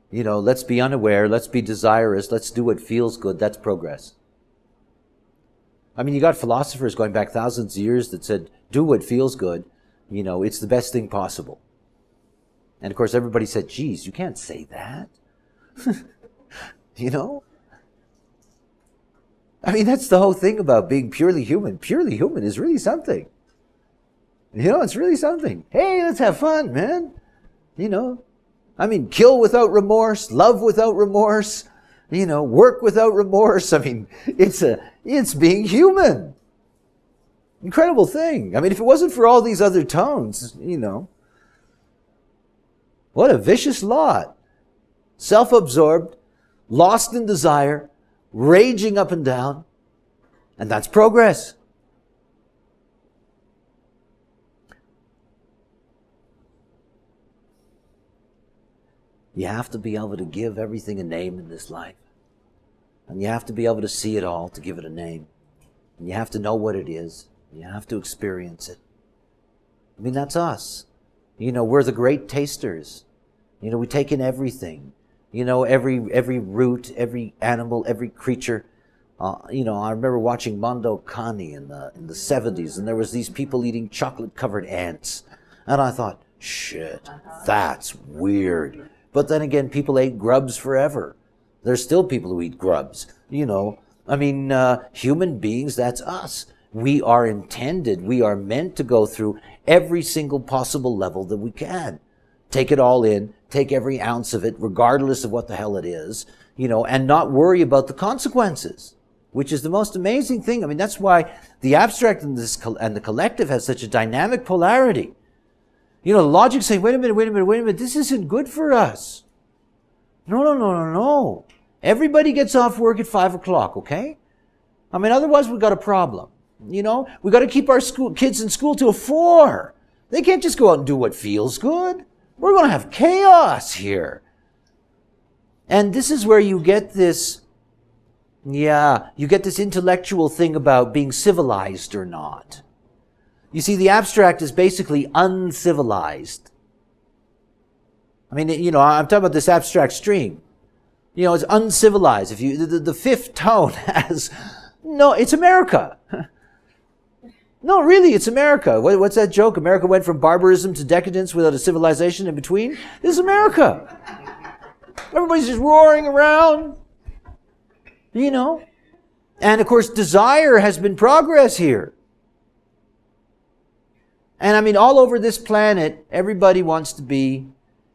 You know, let's be unaware, let's be desirous, let's do what feels good. That's progress. I mean, you got philosophers going back thousands of years that said, do what feels good. You know, it's the best thing possible. And of course, everybody said, geez, you can't say that. You know? I mean, that's the whole thing about being purely human. Purely human is really something. You know, it's really something. Hey, let's have fun, man. You know? I mean, kill without remorse, love without remorse, you know, work without remorse. I mean, it's being human. Incredible thing. I mean, if it wasn't for all these other tones, you know, what a vicious lot. Self-absorbed, lost in desire, raging up and down, and that's progress. You have to be able to give everything a name in this life. And you have to be able to see it all to give it a name. And you have to know what it is. You have to experience it. I mean, that's us. You know, we're the great tasters. You know, we take in everything. You know, every root, every animal, every creature. You know, I remember watching Mondo Cani in the 70s, and there was these people eating chocolate-covered ants. And I thought, shit, that's weird. But then again, people ate grubs forever. There's still people who eat grubs. You know, I mean, human beings, that's us. We are intended, we are meant to go through every single possible level that we can. Take it all in, take every ounce of it, regardless of what the hell it is, you know, and not worry about the consequences, which is the most amazing thing. I mean, that's why the abstract and the collective has such a dynamic polarity. You know, the logic saying, wait a minute, this isn't good for us. No. Everybody gets off work at 5 o'clock, okay? I mean, otherwise we've got a problem. You know, we got to keep our kids in school till 4. They can't just go out and do what feels good. We're going to have chaos here. And this is where you get this, you get this intellectual thing about being civilized or not. You see, the abstract is basically uncivilized. I mean, you know, I'm talking about this abstract stream. You know, it's uncivilized. If you, the fifth tone has, no, it's America. No, really, it's America. What's that joke? America went from barbarism to decadence without a civilization in between? This is America. Everybody's just roaring around. You know? And of course, desire has been progress here. And I mean, all over this planet, everybody wants to be,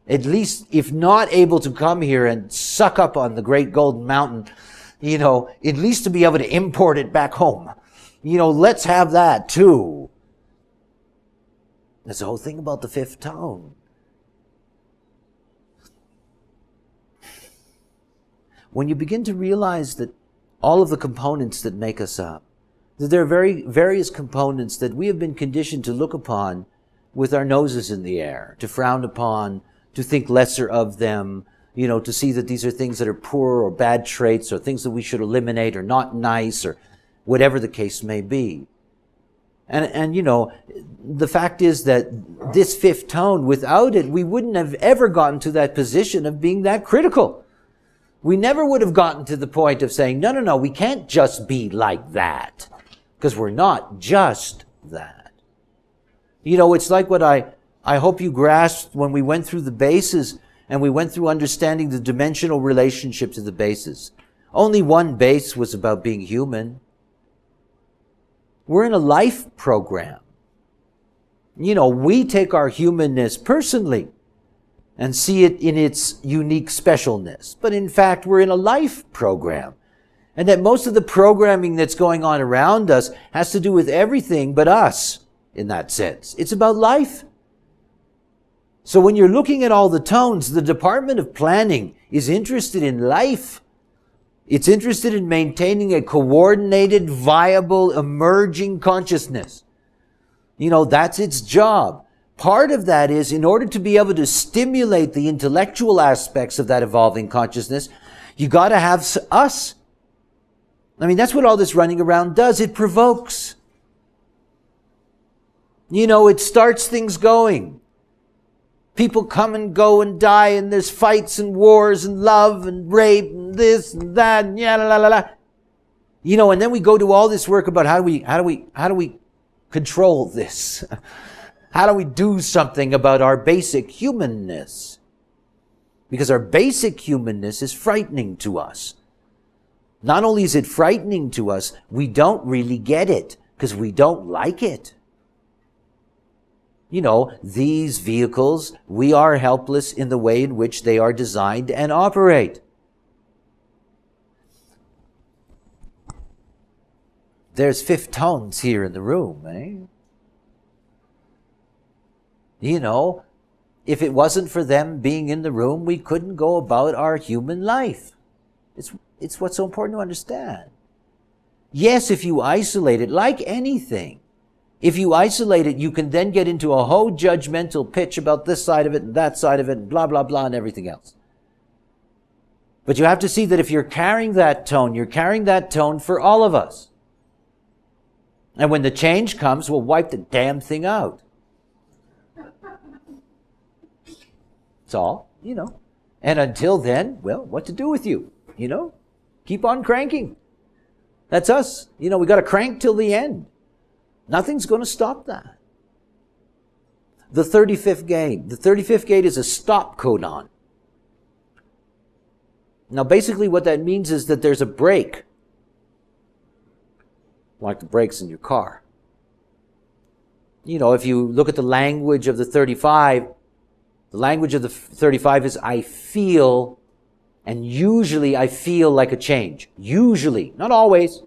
at least, if not able to come here and suck up on the great golden mountain, you know, at least to be able to import it back home. You know, let's have that too. That's the whole thing about the fifth tone. When you begin to realize that all of the components that make us up, that there are various components that we have been conditioned to look upon with our noses in the air, to frown upon, to think lesser of them, you know, to see that these are things that are poor or bad traits or things that we should eliminate or not nice or whatever the case may be. And you know, the fact is that this fifth tone, without it, we wouldn't have ever gotten to that position of being that critical. We never would have gotten to the point of saying, no, we can't just be like that. because we're not just that. You know, it's like what I hope you grasped when we went through the bases and we went through understanding the dimensional relationships of the bases. Only one base was about being human. We're in a life program. You know, we take our humanness personally and see it in its unique specialness. But in fact, we're in a life program. And that most of the programming that's going on around us has to do with everything but us in that sense. It's about life. So when you're looking at all the tones, the Department of Planning is interested in life. It's interested in maintaining a coordinated, viable, emerging consciousness. You know, that's its job. Part of that is, in order to be able to stimulate the intellectual aspects of that evolving consciousness, you got to have us. I mean, that's what all this running around does. It provokes. You know, it starts things going. People come and go and die, and there's fights and wars and love and rape and this and that and yeah, la la la. You know, and then we go to all this work about how do we control this? How do we do something about our basic humanness? Because our basic humanness is frightening to us. Not only is it frightening to us, we don't really get it because we don't like it. You know, these vehicles, we are helpless in the way in which they are designed and operate. There's fifth tones here in the room, eh? You know, if it wasn't for them being in the room, we couldn't go about our human life. It's what's so important to understand. Yes, if you isolate it, like anything, if you isolate it, you can then get into a whole judgmental pitch about this side of it and that side of it and blah, blah, blah and everything else. But you have to see that if you're carrying that tone, you're carrying that tone for all of us. And when the change comes, we'll wipe the damn thing out. That's all, you know. And until then, well, what to do with you, you know? Keep on cranking. That's us. You know, we got to crank till the end. Nothing's going to stop that. The 35th gate. The 35th gate is a stop codon. Now, basically what that means is that there's a brake. Like the brakes in your car. You know, if you look at the language of the 35, the language of the 35 is I feel, and usually I feel like a change. Usually, not always.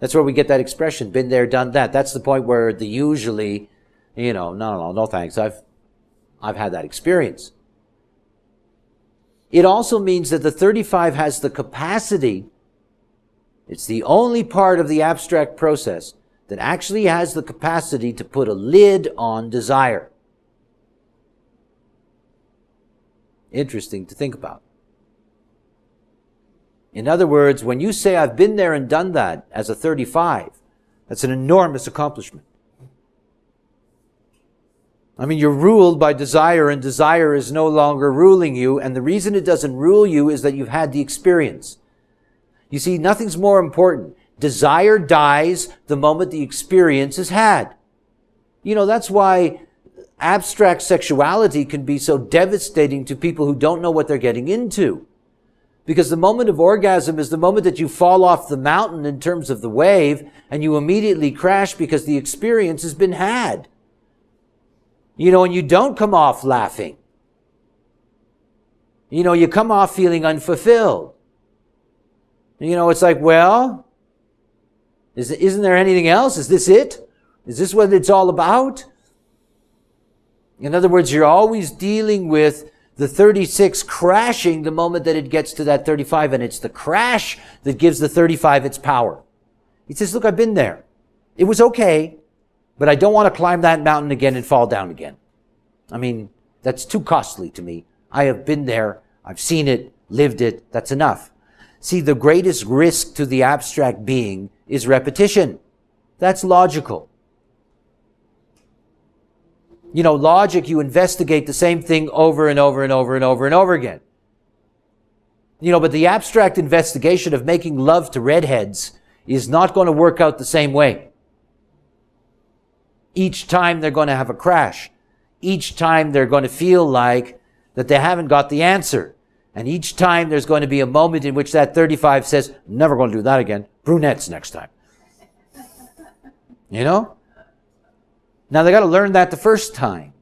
That's where we get that expression, been there, done that. That's the point where the usually, you know, no thanks. I've had that experience. It also means that the 35 has the capacity, it's the only part of the abstract process that actually has the capacity to put a lid on desire. Interesting to think about. In other words, when you say, I've been there and done that as a 35, that's an enormous accomplishment. I mean, you're ruled by desire, and desire is no longer ruling you, and the reason it doesn't rule you is that you've had the experience. You see, nothing's more important. Desire dies the moment the experience is had. You know, that's why abstract sexuality can be so devastating to people who don't know what they're getting into. Because the moment of orgasm is the moment that you fall off the mountain in terms of the wave, and you immediately crash because the experience has been had. You know, and you don't come off laughing. You know, you come off feeling unfulfilled. You know, it's like, well, isn't there anything else? Is this it? Is this what it's all about? In other words, you're always dealing with the 36 crashing the moment that it gets to that 35, and it's the crash that gives the 35 its power. He says, look, I've been there. It was okay, but I don't want to climb that mountain again and fall down again. I mean, that's too costly to me. I have been there. I've seen it, lived it. That's enough. See, the greatest risk to the abstract being is repetition. That's logical. You know, logic, you investigate the same thing over and over and over and over and over again. You know, but the abstract investigation of making love to redheads is not going to work out the same way. Each time they're going to have a crash. Each time they're going to feel like that they haven't got the answer. And each time there's going to be a moment in which that 35 says, never going to do that again. Brunettes next time. You know? Now they got to learn that the first time.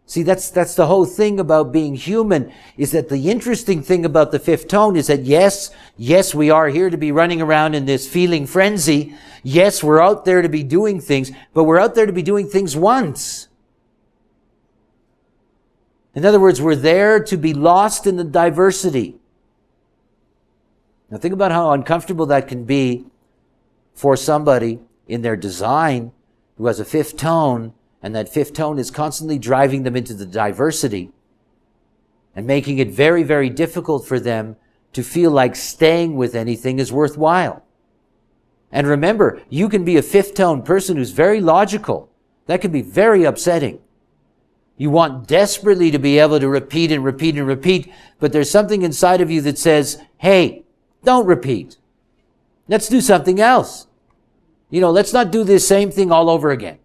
See, that's the whole thing about being human, is that the interesting thing about the fifth tone is that yes, we are here to be running around in this feeling frenzy. Yes, we're out there to be doing things, but we're out there to be doing things once. In other words, we're there to be lost in the diversity. Now think about how uncomfortable that can be for somebody in their design who has a fifth tone, and that fifth tone is constantly driving them into the diversity and making it very, very difficult for them to feel like staying with anything is worthwhile. And remember, you can be a fifth tone person who's very logical. That can be very upsetting. You want desperately to be able to repeat and repeat and repeat, but there's something inside of you that says, hey, don't repeat. Let's do something else. Let's not do this same thing all over again.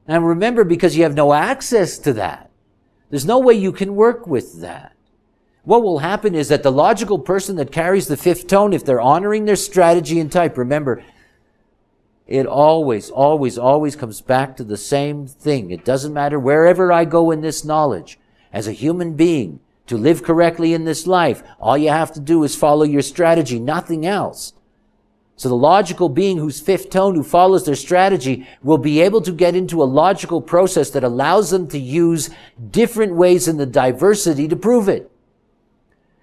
And remember, because you have no access to that, there's no way you can work with that. What will happen is that the logical person that carries the fifth tone, if they're honoring their strategy and type, remember, it always, always, always comes back to the same thing. It doesn't matter wherever I go in this knowledge. As a human being, to live correctly in this life, all you have to do is follow your strategy, nothing else. So the logical being who's fifth tone, who follows their strategy, will be able to get into a logical process that allows them to use different ways in the diversity to prove it.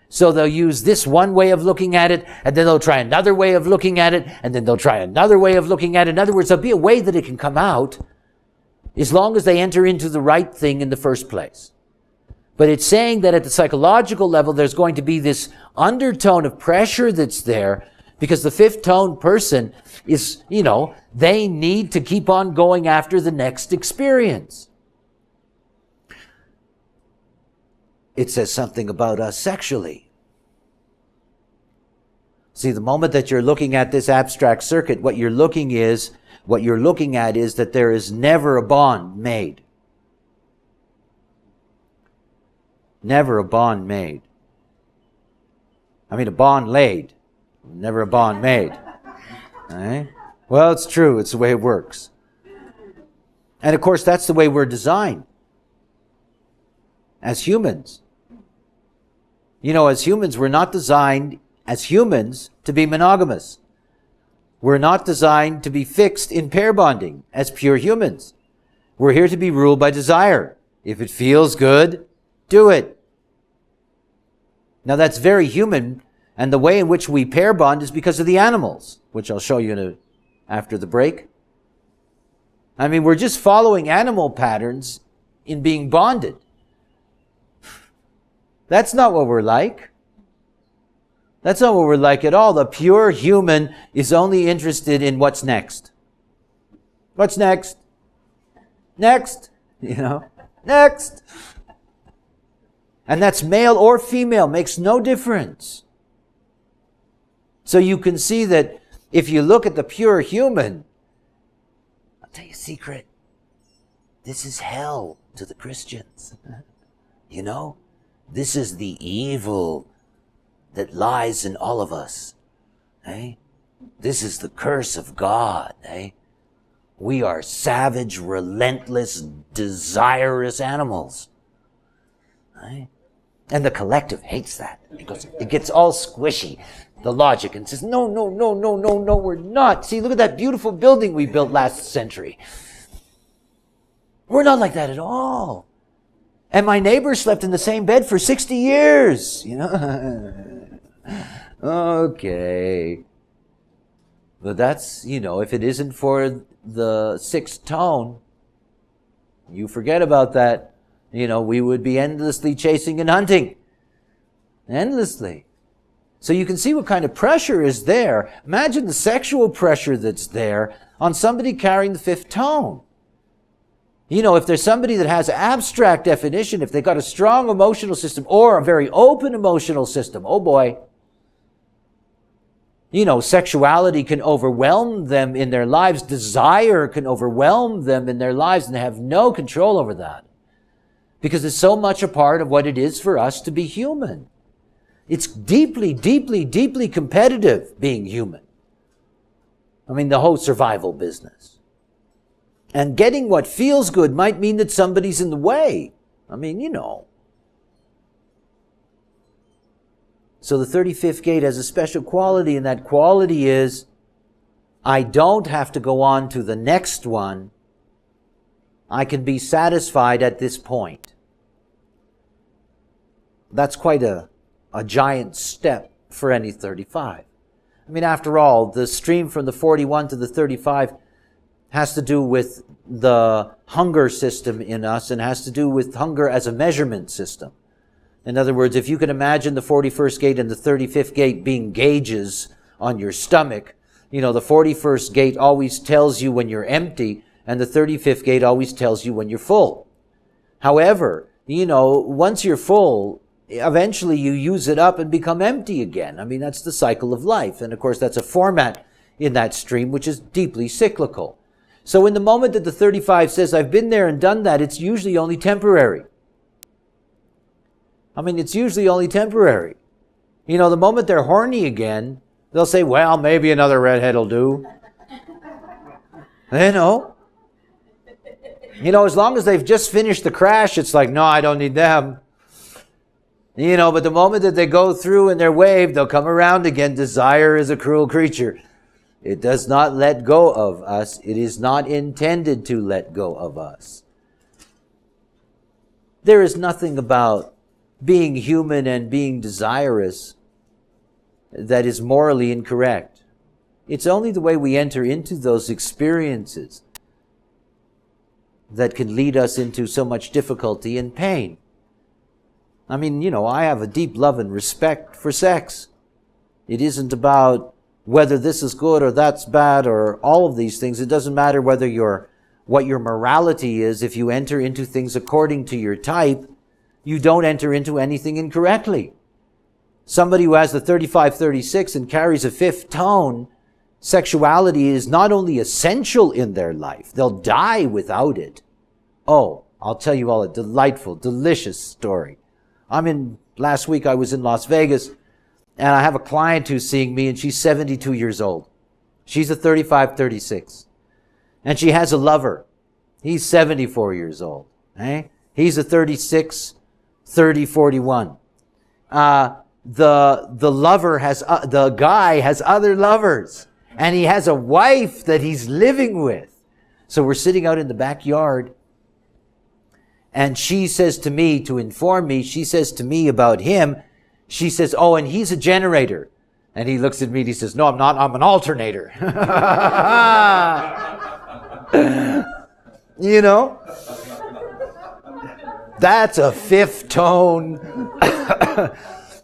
So they'll use this one way of looking at it, and then they'll try another way of looking at it, and then they'll try another way of looking at it. In other words, there'll be a way that it can come out as long as they enter into the right thing in the first place. But it's saying that at the psychological level, there's going to be this undertone of pressure that's there, because the fifth tone person is, they need to keep on going after the next experience. It says something about us sexually. See, the moment that you're looking at this abstract circuit, what you're looking at is that there is never a bond made. Never a bond made. A bond laid. Never a bond made. Right? Well, it's true. It's the way it works. And of course, that's the way we're designed. As humans. As humans, we're not designed as humans to be monogamous. We're not designed to be fixed in pair bonding as pure humans. We're here to be ruled by desire. If it feels good, do it. Now that's very human. And the way in which we pair bond is because of the animals, which I'll show you after the break. We're just following animal patterns in being bonded. That's not what we're like. That's not what we're like at all. The pure human is only interested in what's next. What's next? Next. Next. And that's male or female, makes no difference. So you can see that if you look at the pure human, I'll tell you a secret. This is hell to the Christians. This is the evil that lies in all of us. This is the curse of God. We are savage, relentless, desirous animals. And the collective hates that because it gets all squishy. The logic and says, no, we're not. See, look at that beautiful building we built last century. We're not like that at all. And my neighbor slept in the same bed for 60 years, Okay. But that's, if it isn't for the sixth tone, you forget about that. We would be endlessly chasing and hunting. Endlessly. So you can see what kind of pressure is there. Imagine the sexual pressure that's there on somebody carrying the fifth tone. If there's somebody that has abstract definition, if they've got a strong emotional system or a very open emotional system, oh boy. Sexuality can overwhelm them in their lives. Desire can overwhelm them in their lives, and they have no control over that. Because it's so much a part of what it is for us to be human. It's deeply, deeply, deeply competitive being human. The whole survival business. And getting what feels good might mean that somebody's in the way. So the 35th gate has a special quality, and that quality is, I don't have to go on to the next one. I can be satisfied at this point. That's quite a giant step for any 35. After all, the stream from the 41 to the 35 has to do with the hunger system in us, and has to do with hunger as a measurement system. In other words, if you can imagine the 41st gate and the 35th gate being gauges on your stomach, the 41st gate always tells you when you're empty, and the 35th gate always tells you when you're full. However, once you're full, eventually you use it up and become empty again. That's the cycle of life. And of course, that's a format in that stream which is deeply cyclical. So in the moment that the 35 says, I've been there and done that, it's usually only temporary. It's usually only temporary. The moment they're horny again, they'll say, well, maybe another redhead will do. As long as they've just finished the crash, it's like, no, I don't need them. But the moment that they go through in their wave, they'll come around again. Desire is a cruel creature. It does not let go of us. It is not intended to let go of us. There is nothing about being human and being desirous that is morally incorrect. It's only the way we enter into those experiences that can lead us into so much difficulty and pain. I have a deep love and respect for sex. It isn't about whether this is good or that's bad or all of these things. It doesn't matter what your morality is. If you enter into things according to your type, you don't enter into anything incorrectly. Somebody who has the 35-36 and carries a fifth tone, sexuality is not only essential in their life, they'll die without it. Oh, I'll tell you all a delightful, delicious story. Last week I was in Las Vegas, and I have a client who's seeing me, and she's 72 years old. She's a 35-36. And she has a lover. He's 74 years old. He's a 36, 30-41. The lover has, the guy has other lovers, and he has a wife that he's living with. So we're sitting out in the backyard, and she says to me, to inform me, she says to me about him, she says, oh, and he's a generator. And he looks at me and he says, no, I'm not, I'm an alternator. That's a fifth tone.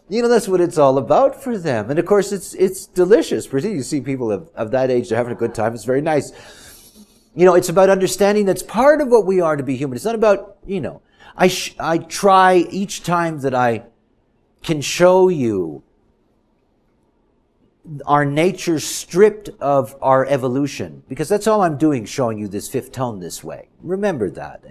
That's what it's all about for them. And of course, it's delicious. You see people of that age, they're having a good time. It's very nice. It's about understanding that's part of what we are to be human. It's not about, I try each time that I can show you our nature stripped of our evolution, because that's all I'm doing, showing you this fifth tone this way. Remember that.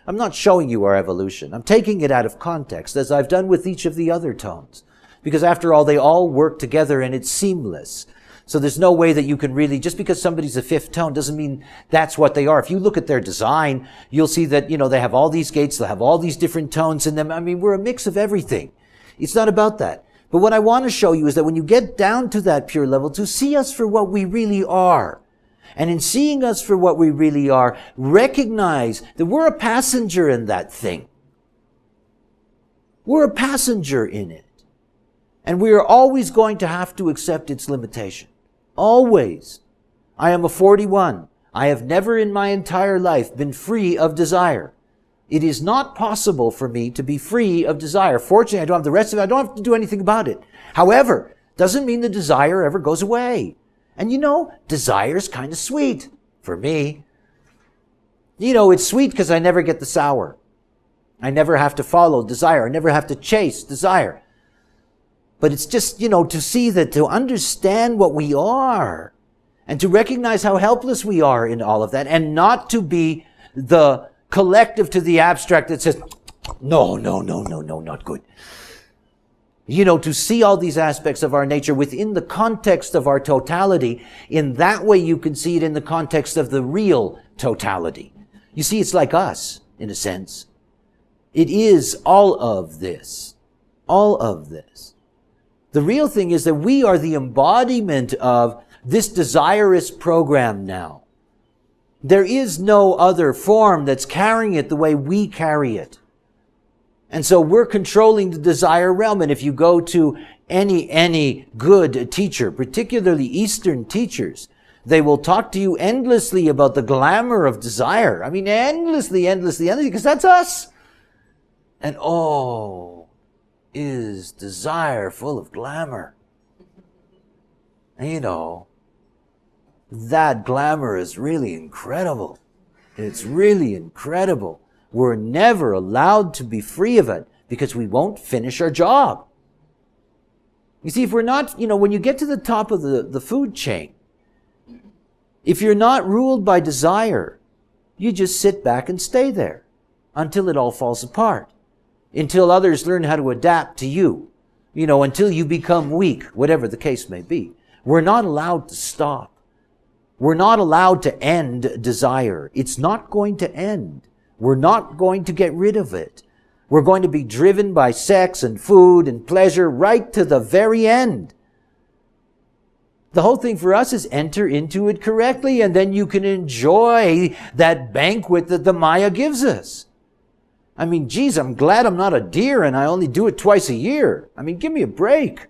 I'm not showing you our evolution. I'm taking it out of context, as I've done with each of the other tones. Because after all, they all work together and it's seamless. So there's no way that you can really, just because somebody's a fifth tone doesn't mean that's what they are. If you look at their design, you'll see that, they have all these gates, they'll have all these different tones in them. We're a mix of everything. It's not about that. But what I want to show you is that when you get down to that pure level, to see us for what we really are. And in seeing us for what we really are, recognize that we're a passenger in that thing. We're a passenger in it. And we are always going to have to accept its limitation. Always. I am a 41. I have never in my entire life been free of desire. It is not possible for me to be free of desire. Fortunately, I don't have the rest of it. I don't have to do anything about it. However, doesn't mean the desire ever goes away. And desire's kind of sweet for me. It's sweet because I never get the sour. I never have to follow desire. I never have to chase desire. But it's just, to see that, to understand what we are, and to recognize how helpless we are in all of that, and not to be the collective to the abstract that says, no, not good. To see all these aspects of our nature within the context of our totality. In that way, you can see it in the context of the real totality. You see, it's like us, in a sense. It is all of this. All of this. The real thing is that we are the embodiment of this desirous program now. There is no other form that's carrying it the way we carry it. And so we're controlling the desire realm. And if you go to any good teacher, particularly Eastern teachers, they will talk to you endlessly about the glamour of desire. I mean, endlessly, because that's us. And is desire full of glamour. And that glamour is really incredible. It's really incredible. We're never allowed to be free of it because we won't finish our job. You see, if we're not, when you get to the top of the food chain, if you're not ruled by desire, you just sit back and stay there until it all falls apart, until others learn how to adapt to you, until you become weak, whatever the case may be. We're not allowed to stop. We're not allowed to end desire. It's not going to end. We're not going to get rid of it. We're going to be driven by sex and food and pleasure right to the very end. The whole thing for us is enter into it correctly, and then you can enjoy that banquet that the Maya gives us. I mean, geez, I'm glad I'm not a deer and I only do it twice a year. I mean, give me a break.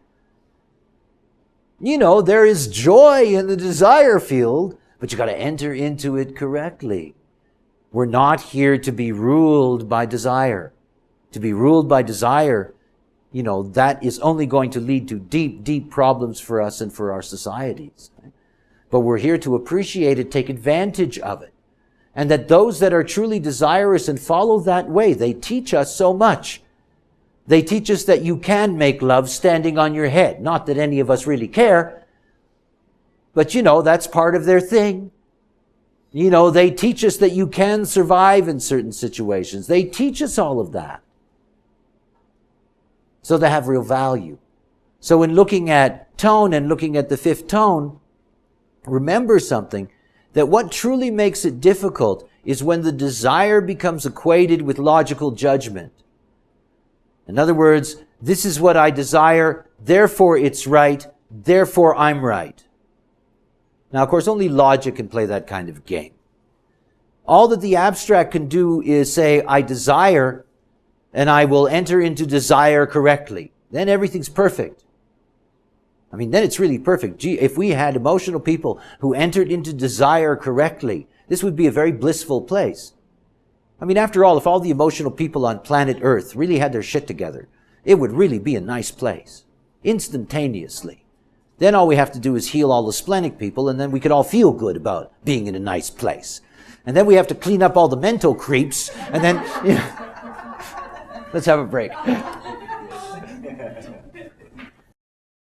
There is joy in the desire field, but you got to enter into it correctly. We're not here to be ruled by desire. To be ruled by desire, that is only going to lead to deep, deep problems for us and for our societies. But we're here to appreciate it, take advantage of it. And that those that are truly desirous and follow that way, they teach us so much. They teach us that you can make love standing on your head. Not that any of us really care, but that's part of their thing. They teach us that you can survive in certain situations. They teach us all of that. So they have real value. So in looking at tone and looking at the fifth tone, remember something, that what truly makes it difficult is when the desire becomes equated with logical judgment. In other words, this is what I desire, therefore it's right, therefore I'm right. Now, of course, only logic can play that kind of game. All that the abstract can do is say, I desire, and I will enter into desire correctly. Then everything's perfect. I mean, then it's really perfect. Gee, if we had emotional people who entered into desire correctly, this would be a very blissful place. I mean, after all, if all the emotional people on planet Earth really had their shit together, it would really be a nice place. Instantaneously. Then all we have to do is heal all the splenic people, and then we could all feel good about being in a nice place. And then we have to clean up all the mental creeps, and then, let's have a break.